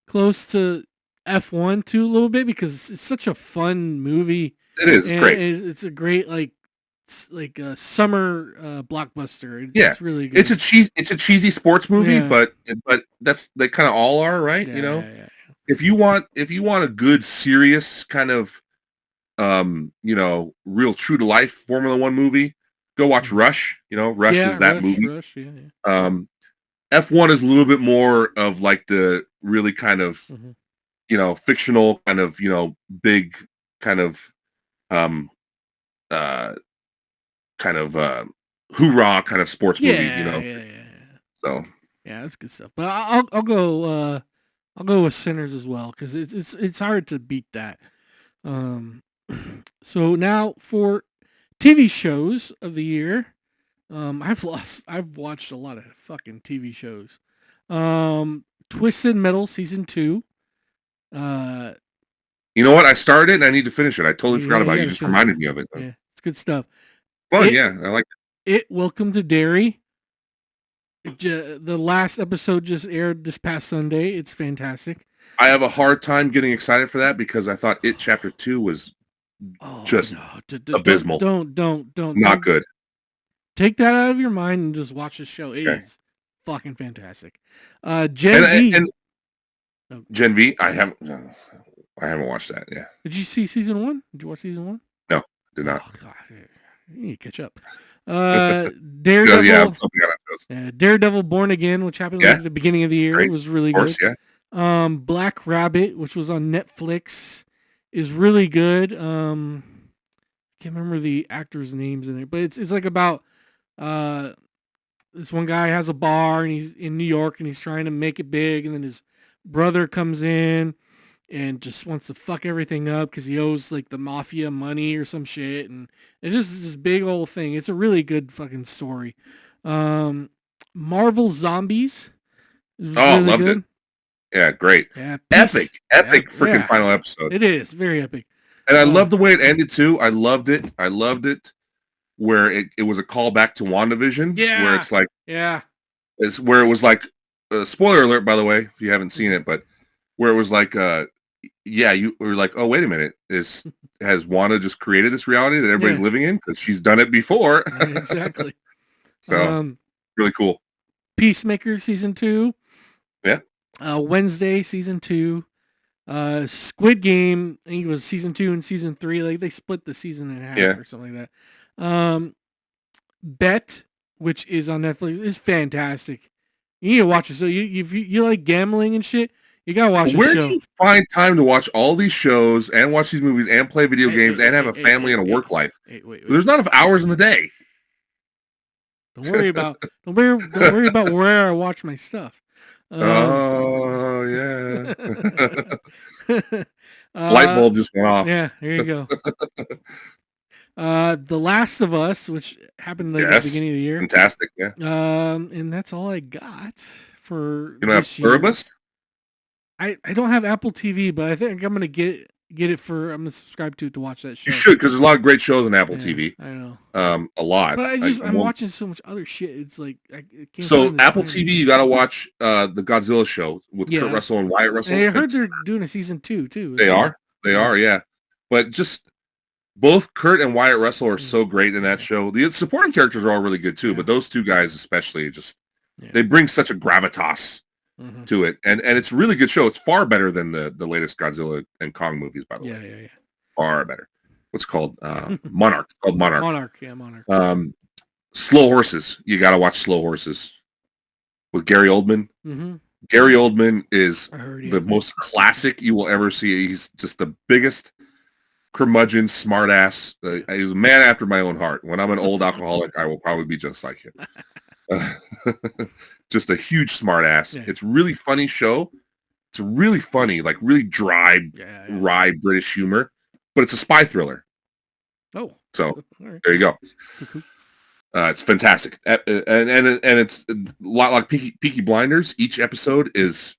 close to F1 too a little bit because it's such a fun movie. It is. It's great. It's a great like a summer blockbuster. It's really good. It's a cheesy sports movie, but they kind of all are, right? Yeah. If you want a good serious kind of real true to life Formula 1 movie, go watch Rush. Rush is that movie. Rush, F1 is a little bit more of like the really kind of fictional kind of, big kind of, hoorah kind of sports movie, So yeah, that's good stuff. But I'll go with Sinners as well because it's hard to beat that. So now for TV shows of the year, I've watched a lot of fucking TV shows. Twisted Metal season 2. You know what? I started it and I need to finish it. I totally forgot about it. You just reminded me of it. Yeah, it's good stuff. Fun, I like it. Welcome to Derry. The last episode just aired this past Sunday. It's fantastic. I have a hard time getting excited for that because I thought It Chapter 2 was abysmal. Don't. Not good. Take that out of your mind and just watch the show. It is fucking fantastic. Gen V. I haven't watched that. Yeah. Did you see season 1? Did you watch season 1? No, did not. Oh, God. You need to catch up. Daredevil. Daredevil Born Again, which happened at the beginning of the year. It was really good. Yeah. Black Rabbit, which was on Netflix, is really good. I can't remember the actors' names in it, but it's like about this one guy has a bar and he's in New York and he's trying to make it big, and then his brother comes in and just wants to fuck everything up because he owes like the mafia money or some shit, and it's just this big old thing. It's a really good fucking story. Marvel Zombies is really loved it. good. Yeah, great. Yeah, epic freaking final episode. It is very epic. And I love the way it ended too. I loved it. Where it was a callback to WandaVision. Yeah. Where it's like, yeah. It's where it was like, spoiler alert, by the way, if you haven't seen it, but where it was like, you were like, oh, wait a minute. Has Wanda just created this reality that everybody's living in? Because she's done it before. Exactly. So, really cool. Peacemaker season 2. Yeah. Wednesday season 2. Squid Game, I think it was season 2 and season 3. Like they split the season in half or something like that. Bet, which is on Netflix, is fantastic. You need to watch it. So you like gambling and shit, you gotta watch the show. Where do you find time to watch all these shows and watch these movies and play video games and have a family and a work life? Wait. There's not enough hours in the day. Don't worry about where I watch my stuff. Oh yeah. Light bulb just went off. Yeah, there you go. The Last of Us, which happened at the beginning of the year. Fantastic, yeah. And that's all I got for You don't have Pluribus? I don't have Apple TV, but I think I'm gonna get it I'm gonna subscribe to it to watch that show. You should, because there's a lot of great shows on Apple TV. I know. A lot. But I'm watching so much other shit. It's like I can't. So Apple TV, you gotta watch the Godzilla show with Kurt Russell and Wyatt Russell. And I heard they're doing a season 2 too. They are, yeah. But just both Kurt and Wyatt Russell are so great in that show. The supporting characters are all really good too, but those two guys especially they bring such a gravitas to it, and it's a really good show. It's far better than the latest Godzilla and Kong movies, by the way. Yeah. Far better. What's it called? Monarch. It's called Monarch. Monarch. Slow Horses. You got to watch Slow Horses with Gary Oldman. Mm-hmm. Gary Oldman is the most classic you will ever see. He's just the biggest curmudgeon, smartass. He's a man after my own heart. When I'm an old alcoholic, I will probably be just like him. Just a huge smartass. Yeah. It's a really funny show. It's really funny, like really dry, wry British humor, but it's a spy thriller. Oh, so there you go. It's fantastic, and it's a lot like Peaky Blinders. Each episode each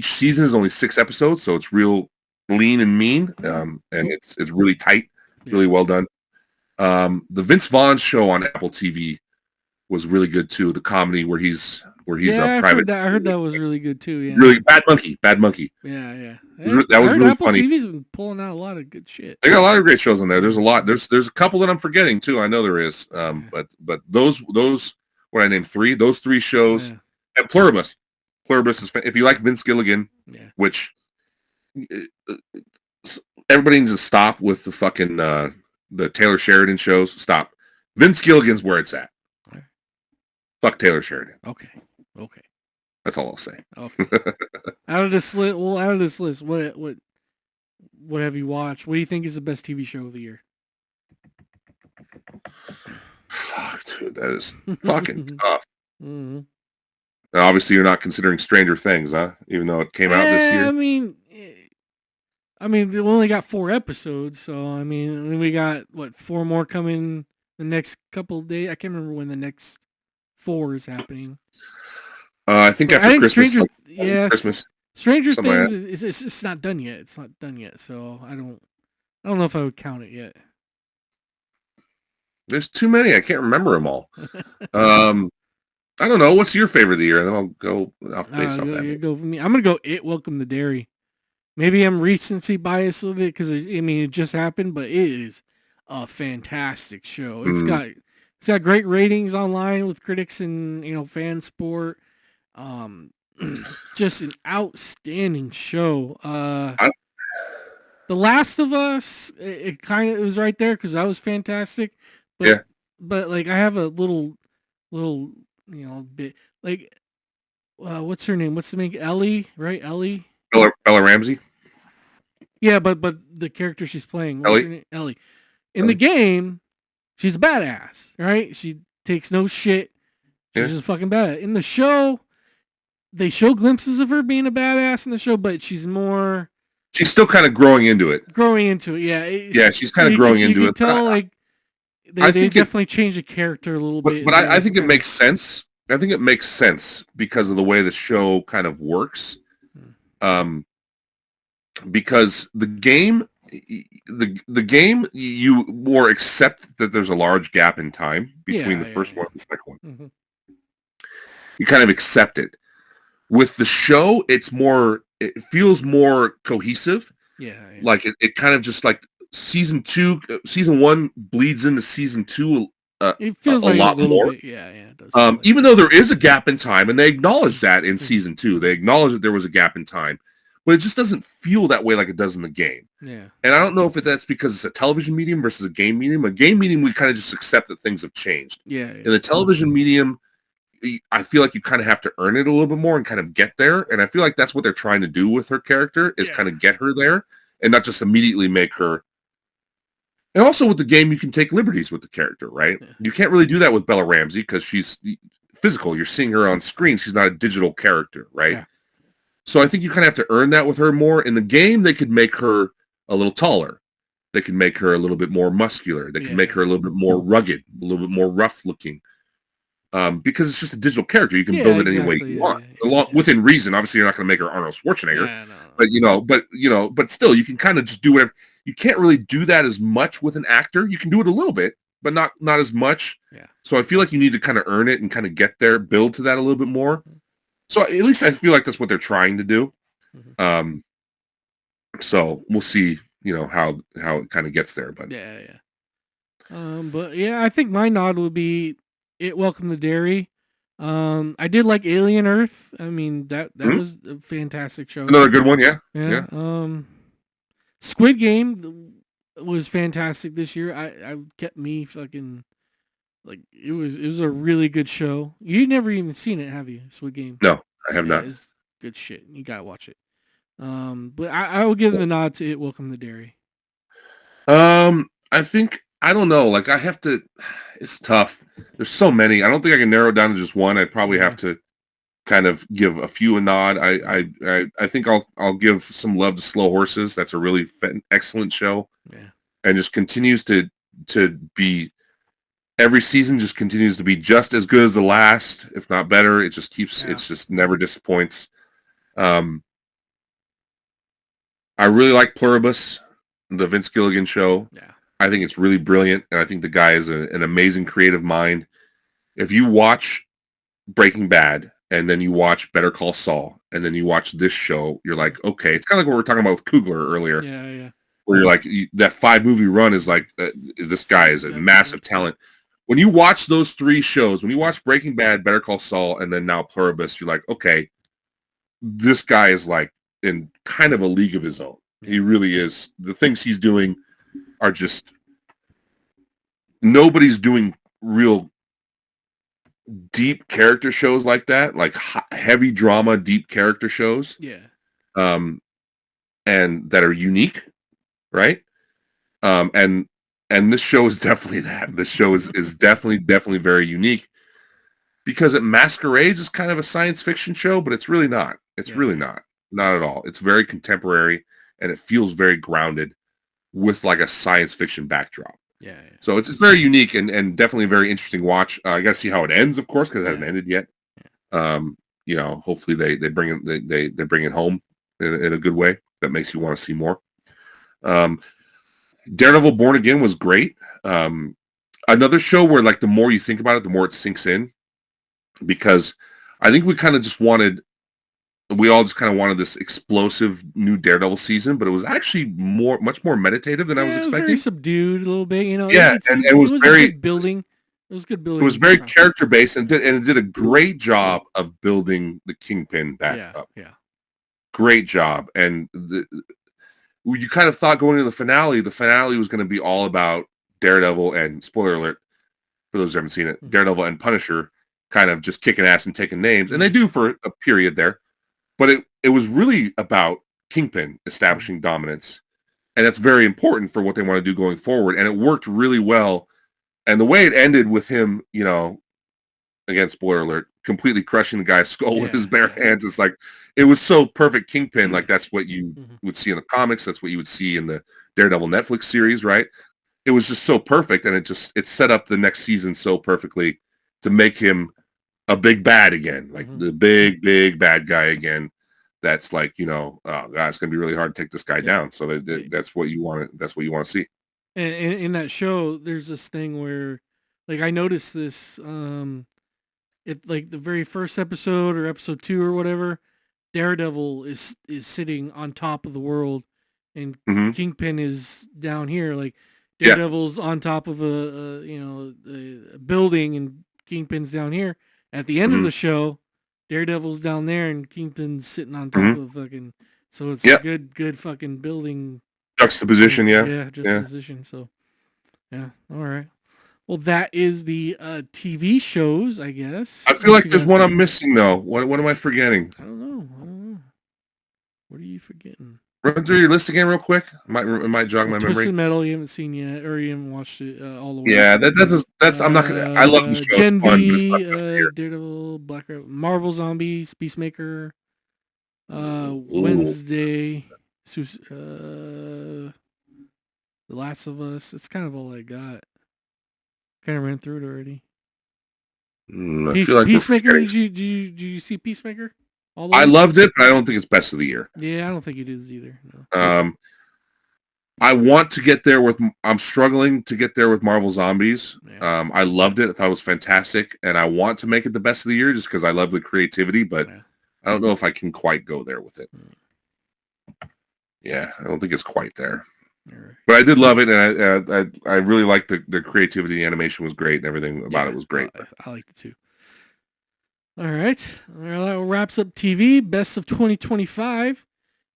season is only 6 episodes, so it's real lean and mean, and it's really tight, really well done. The Vince Vaughn show on Apple TV was really good too. The comedy where he's a private. I heard that was really good too. Yeah. Really Bad Monkey. Yeah. That was really Apple funny. TV's been pulling out a lot of good shit. They got a lot of great shows on there. There's a lot. There's a couple that I'm forgetting too. I know there is. But those what I named 3. Those 3 shows and Pluribus. Pluribus is if you like Vince Gilligan, which everybody needs to stop with the fucking the Taylor Sheridan shows. Stop. Vince Gilligan's where it's at. Fuck Taylor Sheridan. Okay. That's all I'll say. Okay. Out of this list, what have you watched? What do you think is the best TV show of the year? Fuck, dude, that is fucking tough. Mm-hmm. Now, obviously, you're not considering Stranger Things, huh? Even though it came out this year. I mean, we only got 4 episodes, so I mean, we got 4 more coming the next couple of days. I can't remember when the next 4 is happening. I think after Christmas. Christmas. Stranger Things is it's not done yet. It's not done yet, so I don't know if I would count it yet. There's too many. I can't remember them all. I don't know. What's your favorite of the year? And then I'll go. I'll face off that. Go for me. I'm gonna go. Welcome to Derry. Maybe I'm recency biased a little bit because it just happened, but it is a fantastic show. It's got great ratings online with critics and fan support. Just an outstanding show. The Last of Us, it was right there because that was fantastic. But like I have a little bit like what's her name? What's the main Ellie? Right, Ellie. Bella Ramsey. Yeah, but the character she's playing, Ellie. In the game, she's a badass, right? She takes no shit. She's just fucking bad. In the show, they show glimpses of her being a badass in the show, but she's more. She's still kind of growing into it. Yeah, she's kind of growing into you it. can tell they definitely changed the character a little bit. But I think it makes sense. I think it makes sense because of the way the show kind of works. Because the game you more accept that there's a large gap in time between the first one and the second one. Mm-hmm. You kind of accept it. With the show, it feels more cohesive. Like it kind of just like season 1 bleeds into season 2 it feels a like lot a little more. Bit. It does. Even though there is a gap in time, and they acknowledge that in season 2, they acknowledge that there was a gap in time, but it just doesn't feel that way like it does in the game. Yeah. And I don't know if that's because it's a television medium versus a game medium. A game medium, we kind of just accept that things have changed. Yeah. In the television medium, I feel like you kind of have to earn it a little bit more and kind of get there. And I feel like that's what they're trying to do with her character is kind of get her there and not just immediately make her. And also with the game, you can take liberties with the character, right? Yeah. You can't really do that with Bella Ramsey because she's physical. You're seeing her on screen. She's not a digital character, right? Yeah. So I think you kind of have to earn that with her more. In the game, they could make her a little taller. They can make her a little bit more muscular. They can make her a little bit more rugged, a little bit more rough looking. Because it's just a digital character. You can build it any way you want. Within reason. Obviously, you're not going to make her Arnold Schwarzenegger. But still, you can kind of just do whatever. You can't really do that as much with an actor. You can do it a little bit, but not as much. Yeah. So I feel like you need to kind of earn it and kind of get there, build to that a little bit more. So at least I feel like that's what they're trying to do. Mm-hmm. So we'll see, how it kind of gets there. But I think my nod would be It Welcome to Derry. I did like Alien Earth. I mean that was a fantastic show. Another good one, yeah. Squid Game was fantastic this year. I kept me fucking like it was a really good show. You never even seen it, have you? Squid Game? No, I have not. It's good shit. You gotta watch it. But I will give the nod to It Welcome to Derry. I think I don't know. Like I have to. It's tough. There's so many. I don't think I can narrow it down to just one. I'd probably have to kind of give a few a nod. I think I'll give some love to Slow Horses. That's a really excellent show. Yeah. And just continues to be. Every season just continues to be just as good as the last, if not better. It just keeps. Yeah. It's just never disappoints. I really like Pluribus, the Vince Gilligan show. Yeah. I think it's really brilliant, and I think the guy is an amazing creative mind. If you watch Breaking Bad, and then you watch Better Call Saul, and then you watch this show, you're like, okay, it's kind of like what we were talking about with Coogler earlier. Yeah. Where you're like, that 5-movie run is like, this guy is a massive talent. When you watch those 3 shows, when you watch Breaking Bad, Better Call Saul, and then now Pluribus, you're like, okay, this guy is like in kind of a league of his own. Yeah. He really is. The things he's doing are just nobody's doing real deep character shows like that, like heavy drama, deep character shows. Yeah. And that are unique, right? And this show is definitely that. This show is definitely very unique because it masquerades as kind of a science fiction show, but it's really not. It's really not at all. It's very contemporary and it feels very grounded with like a science fiction backdrop. Yeah. So it's very unique and definitely a very interesting watch. I got to see how it ends, of course, because it hasn't ended yet. Yeah. Hopefully they bring it they bring it home in a good way that makes you want to see more. Daredevil Born Again was great. Another show where like the more you think about it, the more it sinks in, because I think we all just kind of wanted this explosive new Daredevil season, but it was actually much more meditative than I was expecting. Very subdued a little bit, Yeah, it was very good building. It was good building. It was very character based, and it did a great job of building the Kingpin back up. Yeah, great job. And you kind of thought going into the finale was going to be all about Daredevil and, spoiler alert for those who haven't seen it, Daredevil and Punisher kind of just kicking ass and taking names, and they do for a period there. But it was really about Kingpin establishing dominance. And that's very important for what they want to do going forward. And it worked really well. And the way it ended with him, again, spoiler alert, completely crushing the guy's skull with his bare hands. It's like, it was so perfect. Kingpin, like that's what you would see in the comics. That's what you would see in the Daredevil Netflix series, right? It was just so perfect, and it set up the next season so perfectly to make him a big bad again, like the big bad guy again. That's like, oh, God, it's gonna be really hard to take this guy down. So that's what you want. That's what you want to see. And in that show, there's this thing where, like, I noticed this. It like the very first episode or episode 2 or whatever, Daredevil is sitting on top of the world, and Kingpin is down here. Like Daredevil's on top of a building, and Kingpin's down here. At the end of the show, Daredevil's down there, and Kingpin's sitting on top of fucking. So it's a good fucking building juxtaposition. Yeah, juxtaposition. So yeah, all right. Well, that is the TV shows, I guess. I feel like there's one I'm missing, though. What am I forgetting? I don't know. What are you forgetting? Run through your list again real quick. It might jog my memory. Twisted Metal, you haven't seen yet, or you haven't watched it all the way. Yeah, that's I'm not gonna. I love the show. Gen it's fun, V, but it's not just here. Daredevil, Black Rabbit, Marvel Zombies, Peacemaker, Wednesday, The Last of Us. It's kind of all I got. Kind of ran through it already. I feel like Peacemaker. Did you see Peacemaker? I loved it, but I don't think it's best of the year. Yeah, I don't think it is either. No. I want to get there with. I'm struggling to get there with Marvel Zombies. Yeah. I loved it. I thought it was fantastic, and I want to make it the best of the year just because I love the creativity. But I don't know if I can quite go there with it. Yeah, I don't think it's quite there. Right. But I did love it, and I really liked the creativity. The animation was great, and everything about it was great. I liked it too. All right. Well, that wraps up TV, best of 2025.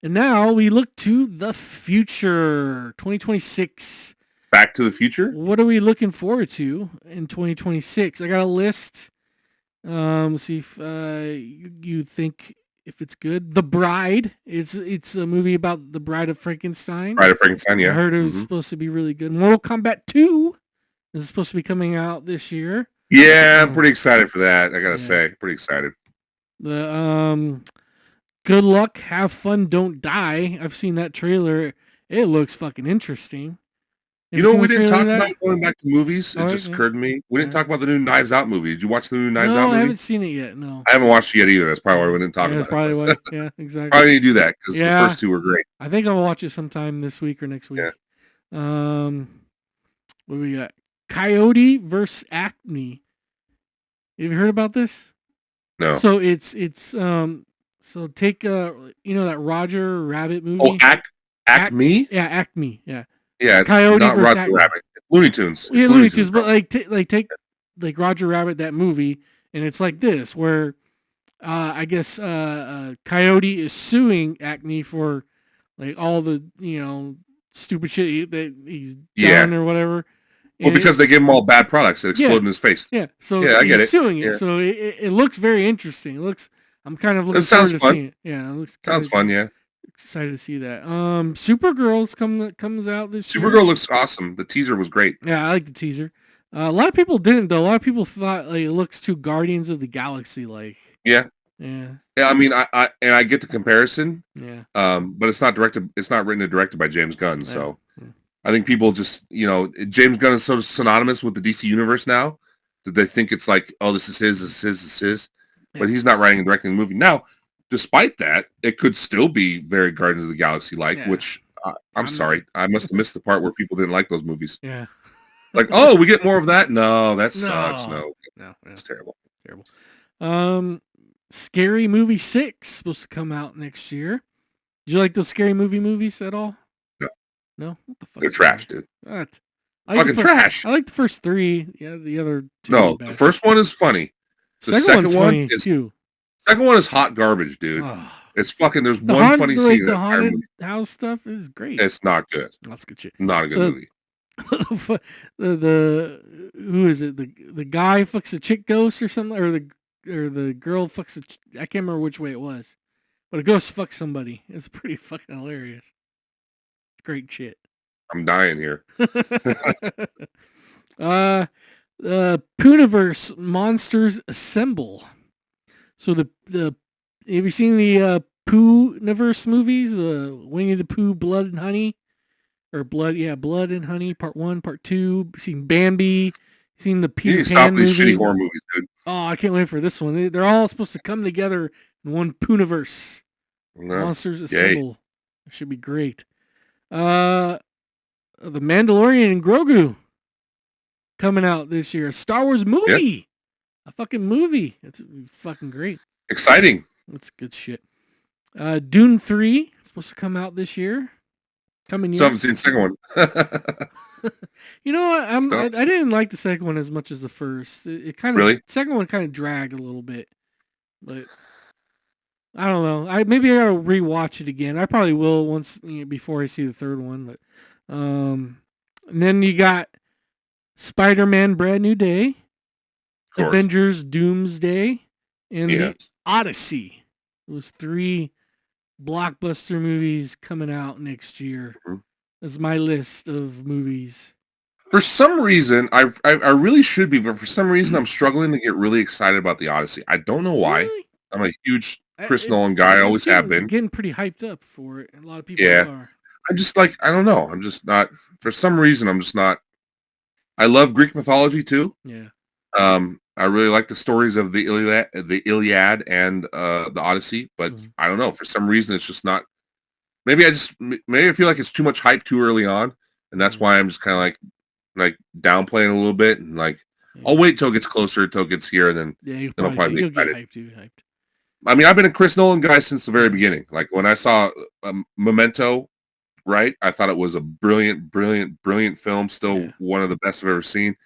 And now we look to the future, 2026. Back to the Future? What are we looking forward to in 2026? I got a list. See if you think if it's good. The Bride. It's a movie about the Bride of Frankenstein. Bride of Frankenstein, yeah. I heard it was supposed to be really good. Mortal Kombat 2 is supposed to be coming out this year. Yeah, I'm pretty excited for that. I gotta say, pretty excited. The Good Luck, Have Fun, Don't Die. I've seen that trailer. It looks fucking interesting. We didn't talk about going back to movies. It just occurred to me. We didn't talk about the new Knives Out movie. Did you watch the new Knives Out movie? I haven't seen it yet. No, I haven't watched it yet either. That's probably why we didn't talk about probably it. Why. Yeah, exactly. Probably need to do that because the first two were great. I think I'll watch it sometime this week or next week. Yeah. What do we got? Coyote versus Acme. Have you heard about this? No. So it's so take that Roger Rabbit movie. Oh, Acme? Yeah, Acme. Yeah. Yeah, it's Coyote not versus Roger Acme. Rabbit. Looney Tunes. Yeah, Looney Tunes, but take like Roger Rabbit, that movie, and it's like this where I guess Coyote is suing Acme for like all the stupid shit that he's done or whatever. Well, because they give him all bad products that explode in his face. Yeah, so I get it. Suing it, so it looks very interesting. I'm kind of looking forward to seeing it. Yeah, it looks sounds fun. Yeah, excited to see that. Supergirl's comes out this year. Supergirl looks awesome. The teaser was great. Yeah, I like the teaser. A lot of people didn't though. A lot of people thought like it looks too Guardians of the Galaxy like. Yeah. Yeah. Yeah, I mean, I get the comparison. Yeah. But it's not directed. It's not written and directed by James Gunn, so. I think people just, James Gunn is so synonymous with the DC universe now that they think it's like, oh, this is his. Yeah. But he's not writing and directing the movie. Now, despite that, it could still be very Guardians of the Galaxy-like, which, I'm sorry, I must have missed the part where people didn't like those movies. Yeah. Like, oh, we get more of that? No, that sucks. No. It's terrible. Scary Movie 6 supposed to come out next year. Did you like those Scary Movie movies at all? No, what the fuck? They're trash, dude. What? Fucking trash. I like the first 3. Yeah, the other 2. No, the first one is funny. The second one is too. Second one is hot garbage, dude. Oh. It's fucking. There's one funny scene. The haunted house stuff is great. It's not good. That's good shit. Not a good movie. the who is it? The guy fucks a chick ghost or something, or the girl fucks I can't remember which way it was, but a ghost fucks somebody. It's pretty fucking hilarious. Great shit. I'm dying here. Pooniverse Monsters Assemble. So the have you seen the Pooh-niverse movies? Winnie the Pooh, Blood and Honey, or Blood and Honey, Part 1, Part 2. Seen Bambi. Seen the You Peter need to stop Pan these shitty movie. horror movies, dude. Oh, I can't wait for this one. They're all supposed to come together in one Pooh-niverse. No. Monsters Assemble. It should be great. The Mandalorian and Grogu coming out this year. A Star Wars movie. Yep. A fucking movie. It's fucking great. Exciting. That's good shit. Dune 3 is supposed to come out this year. Coming year. So I haven't seen the second one. You know what? I didn't like the second one as much as the first. It kind of really? Second one kind of dragged a little bit, but I don't know. Maybe I gotta rewatch it again. I probably will once before I see the third one. But and then you got Spider-Man: Brand New Day, Avengers: Doomsday, and the Odyssey. Those 3 blockbuster movies coming out next year. Mm-hmm. That's my list of movies. For some reason, I really should be, but for some reason, I'm struggling to get really excited about the Odyssey. I don't know why. Really? I'm a huge Chris Nolan guy. I always have been. Getting pretty hyped up for it. A lot of people are. I'm just like, I don't know. I'm just not. For some reason, I'm just not. I love Greek mythology too. Yeah. I really like the stories of the Iliad and the Odyssey, but I don't know. For some reason, it's just not. Maybe I feel like it's too much hype too early on, and that's why I'm just kind of like downplaying a little bit, and like I'll wait till it gets closer, till it gets here, and then I'll probably be excited. Get hyped. I mean, I've been a Chris Nolan guy since the very beginning. Like when I saw Memento, right? I thought it was a brilliant film. Still one of the best I've ever seen.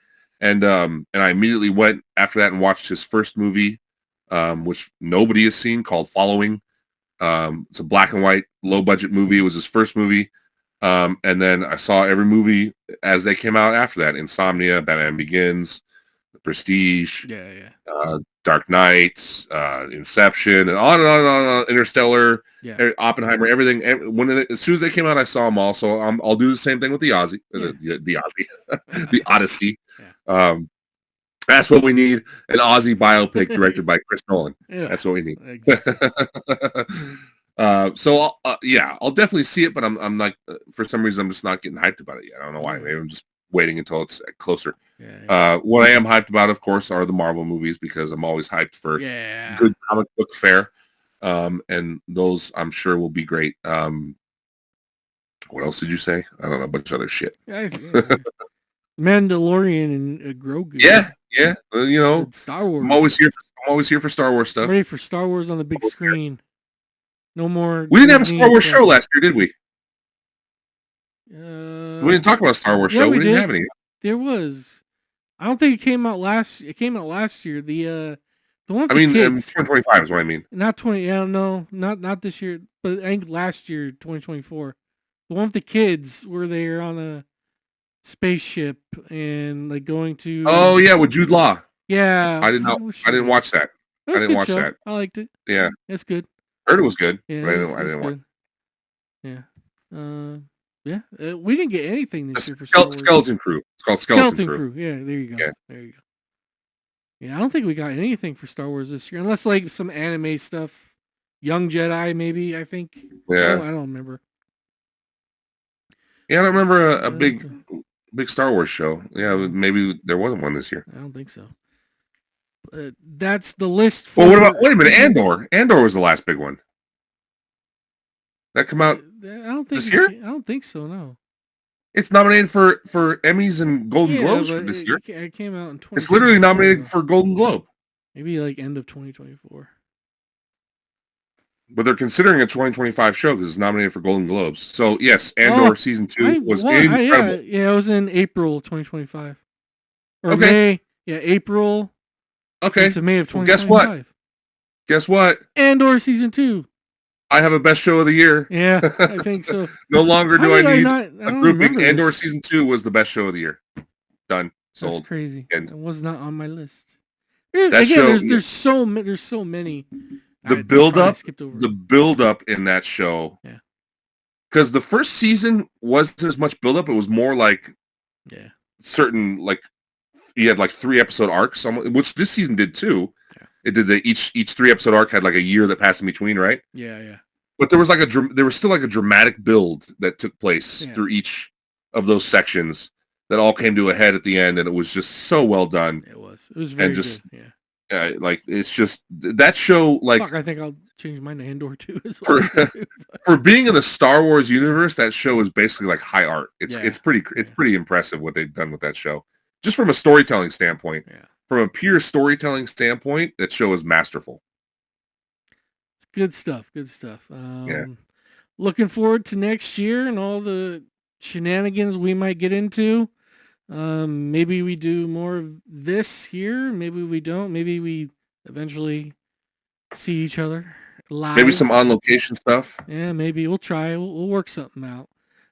And I immediately went after that and watched his first movie, which nobody has seen, called Following. It's a black and white, low budget movie. It was his first movie. And then I saw every movie as they came out after that. Insomnia, Batman Begins, The Prestige, Dark Knight, Inception, and on and on and on. Interstellar, Oppenheimer, everything. As soon as they came out, I saw them all. So I'll do the same thing with the Odyssey. That's what we need, an Aussie biopic directed by Chris Nolan. That's what we need. So I'll definitely see it, but I'm like, for some reason, I'm just not getting hyped about it yet. I don't know why. Maybe I'm just waiting until it's closer. What I am hyped about, of course, are the Marvel movies, because I'm always hyped for good comic book fare. And those I'm sure will be great. What else did you say? I don't know, a bunch of other shit. Mandalorian and Grogu. Yeah. Star Wars. I'm always here for Star Wars stuff. Ready for Star Wars on the big screen. No more. We didn't have a Star Wars show last year, did we? We didn't talk about a Star Wars show. We didn't have any. There was. I don't think it came out last. It came out last year. The one. I mean, 2025 is what I mean. Not 20. Yeah, no, not this year. But I think last year, 2024. The one with the kids, where they are on a spaceship and like going to. Oh yeah, with Jude Law. Yeah. I didn't watch that. I didn't watch that. I liked it. Yeah. It's good. Heard it was good. Yeah, but I didn't watch it. Yeah. We didn't get anything this year for Star Wars. Skeleton Crew. It's called Skeleton Crew. Yeah, there you go. Yeah. There you go. Yeah, I don't think we got anything for Star Wars this year, unless like some anime stuff. Young Jedi, maybe, I think. Yeah. I don't remember. Yeah, I don't remember a big Star Wars show. Yeah, maybe there wasn't one this year. I don't think so. That's the list for... Well, what about... Wait a minute, Andor. Andor was the last big one. That come out this year? I don't think so, no. It's nominated for Emmys and Golden Globes for this year. It came out in 2024. It's literally nominated for Golden Globe. Maybe like end of 2024. But they're considering a 2025 show because it's nominated for Golden Globes. So, yes, Andor Season 2 was incredible. Yeah, it was in April 2025. Or May. Yeah, April. Okay. To May of 2025. Guess what? Andor Season 2. I have a best show of the year. Yeah, I think so. No longer do I need a grouping. Andor Season 2 was the best show of the year. Done. Sold. That's crazy. And it was not on my list. There's so many. The build up in that show. Yeah. Because the first season wasn't as much build up. It was more like certain, like, you had like 3 episode arcs, which this season did too. Yeah. it did each 3-episode arc had like a year that passed in between, right? Yeah. But there was still like a dramatic build that took place through each of those sections that all came to a head at the end, and it was just so well done. It was very good. Yeah. Like it's just that show. Like, fuck, I think I'll change mine to Andor too as well. For being in the Star Wars universe, that show is basically like high art. It's pretty impressive what they've done with that show, just from a storytelling standpoint. Yeah. From a pure storytelling standpoint, that show is masterful. It's good stuff. Good stuff. Looking forward to next year and all the shenanigans we might get into. Maybe we do more of this here. Maybe we don't. Maybe we eventually see each other live. Maybe some on location stuff. Yeah, maybe we'll try. We'll work something out.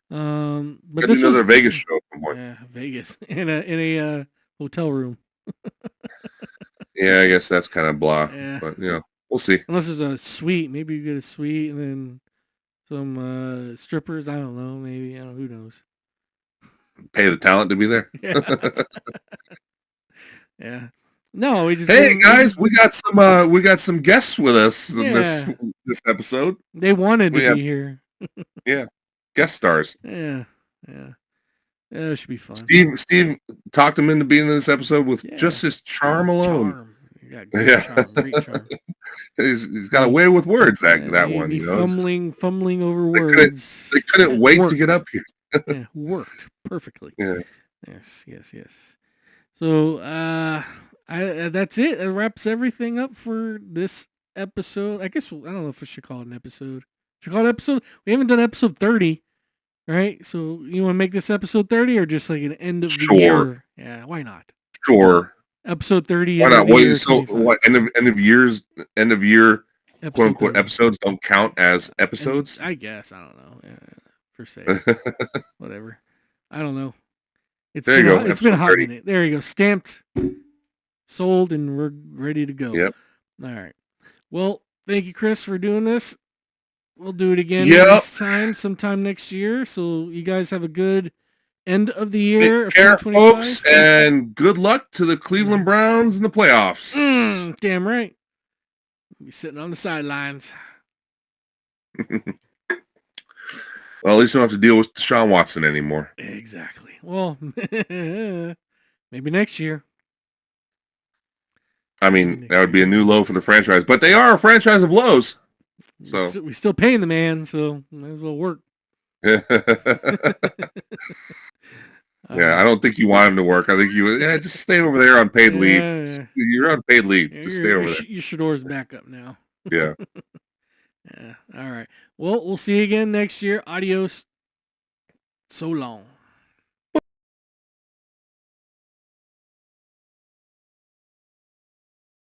But this another Vegas show at some point. Yeah, Vegas in a hotel room. Yeah, I guess that's kind of blah. Yeah. But we'll see. Unless it's a suite, maybe you get a suite and then some strippers. I don't know. Maybe who knows. Pay the talent to be there. Yeah. Yeah. No, we just. Hey guys, we got some guests with us in this episode. They wanted to be here. Yeah, guest stars. Yeah. It should be fun. Steve talked him into being in this episode with just his charm alone. Great charm. He's got a way with words. That one, fumbling over words. They couldn't wait to get up here. Yeah, worked perfectly. Yeah. Yes. So that's it. It wraps everything up for this episode. I guess I don't know if we should call it an episode. Should we call it episode? We haven't done episode 30, right? So you want to make this episode 30 or just like an end of the year? Yeah, why not? Sure. Episode 30. Why not? What? End of year, quote unquote, episodes don't count as episodes. I guess I don't know. Yeah, per se. Whatever. I don't know. It's been a hot minute. There you go. Stamped, sold, and we're ready to go. Yep. All right. Well, thank you, Chris, for doing this. We'll do it again next time, sometime next year. So you guys have a good end of the year. Take care, folks, and good luck to the Cleveland Browns in the playoffs. Damn right. I'll be sitting on the sidelines. Well, at least you don't have to deal with Deshaun Watson anymore. Exactly. Well, maybe next year. I mean, that would be a new low for the franchise, but they are a franchise of lows. So we're still paying the man, so might as well work. Yeah, I don't think you want him to work. I think just stay over there on paid leave. Yeah. You're on paid leave. Just stay over there. Your Shador's back up now. Yeah. Yeah. All right. Well, we'll see you again next year. Adios. So long.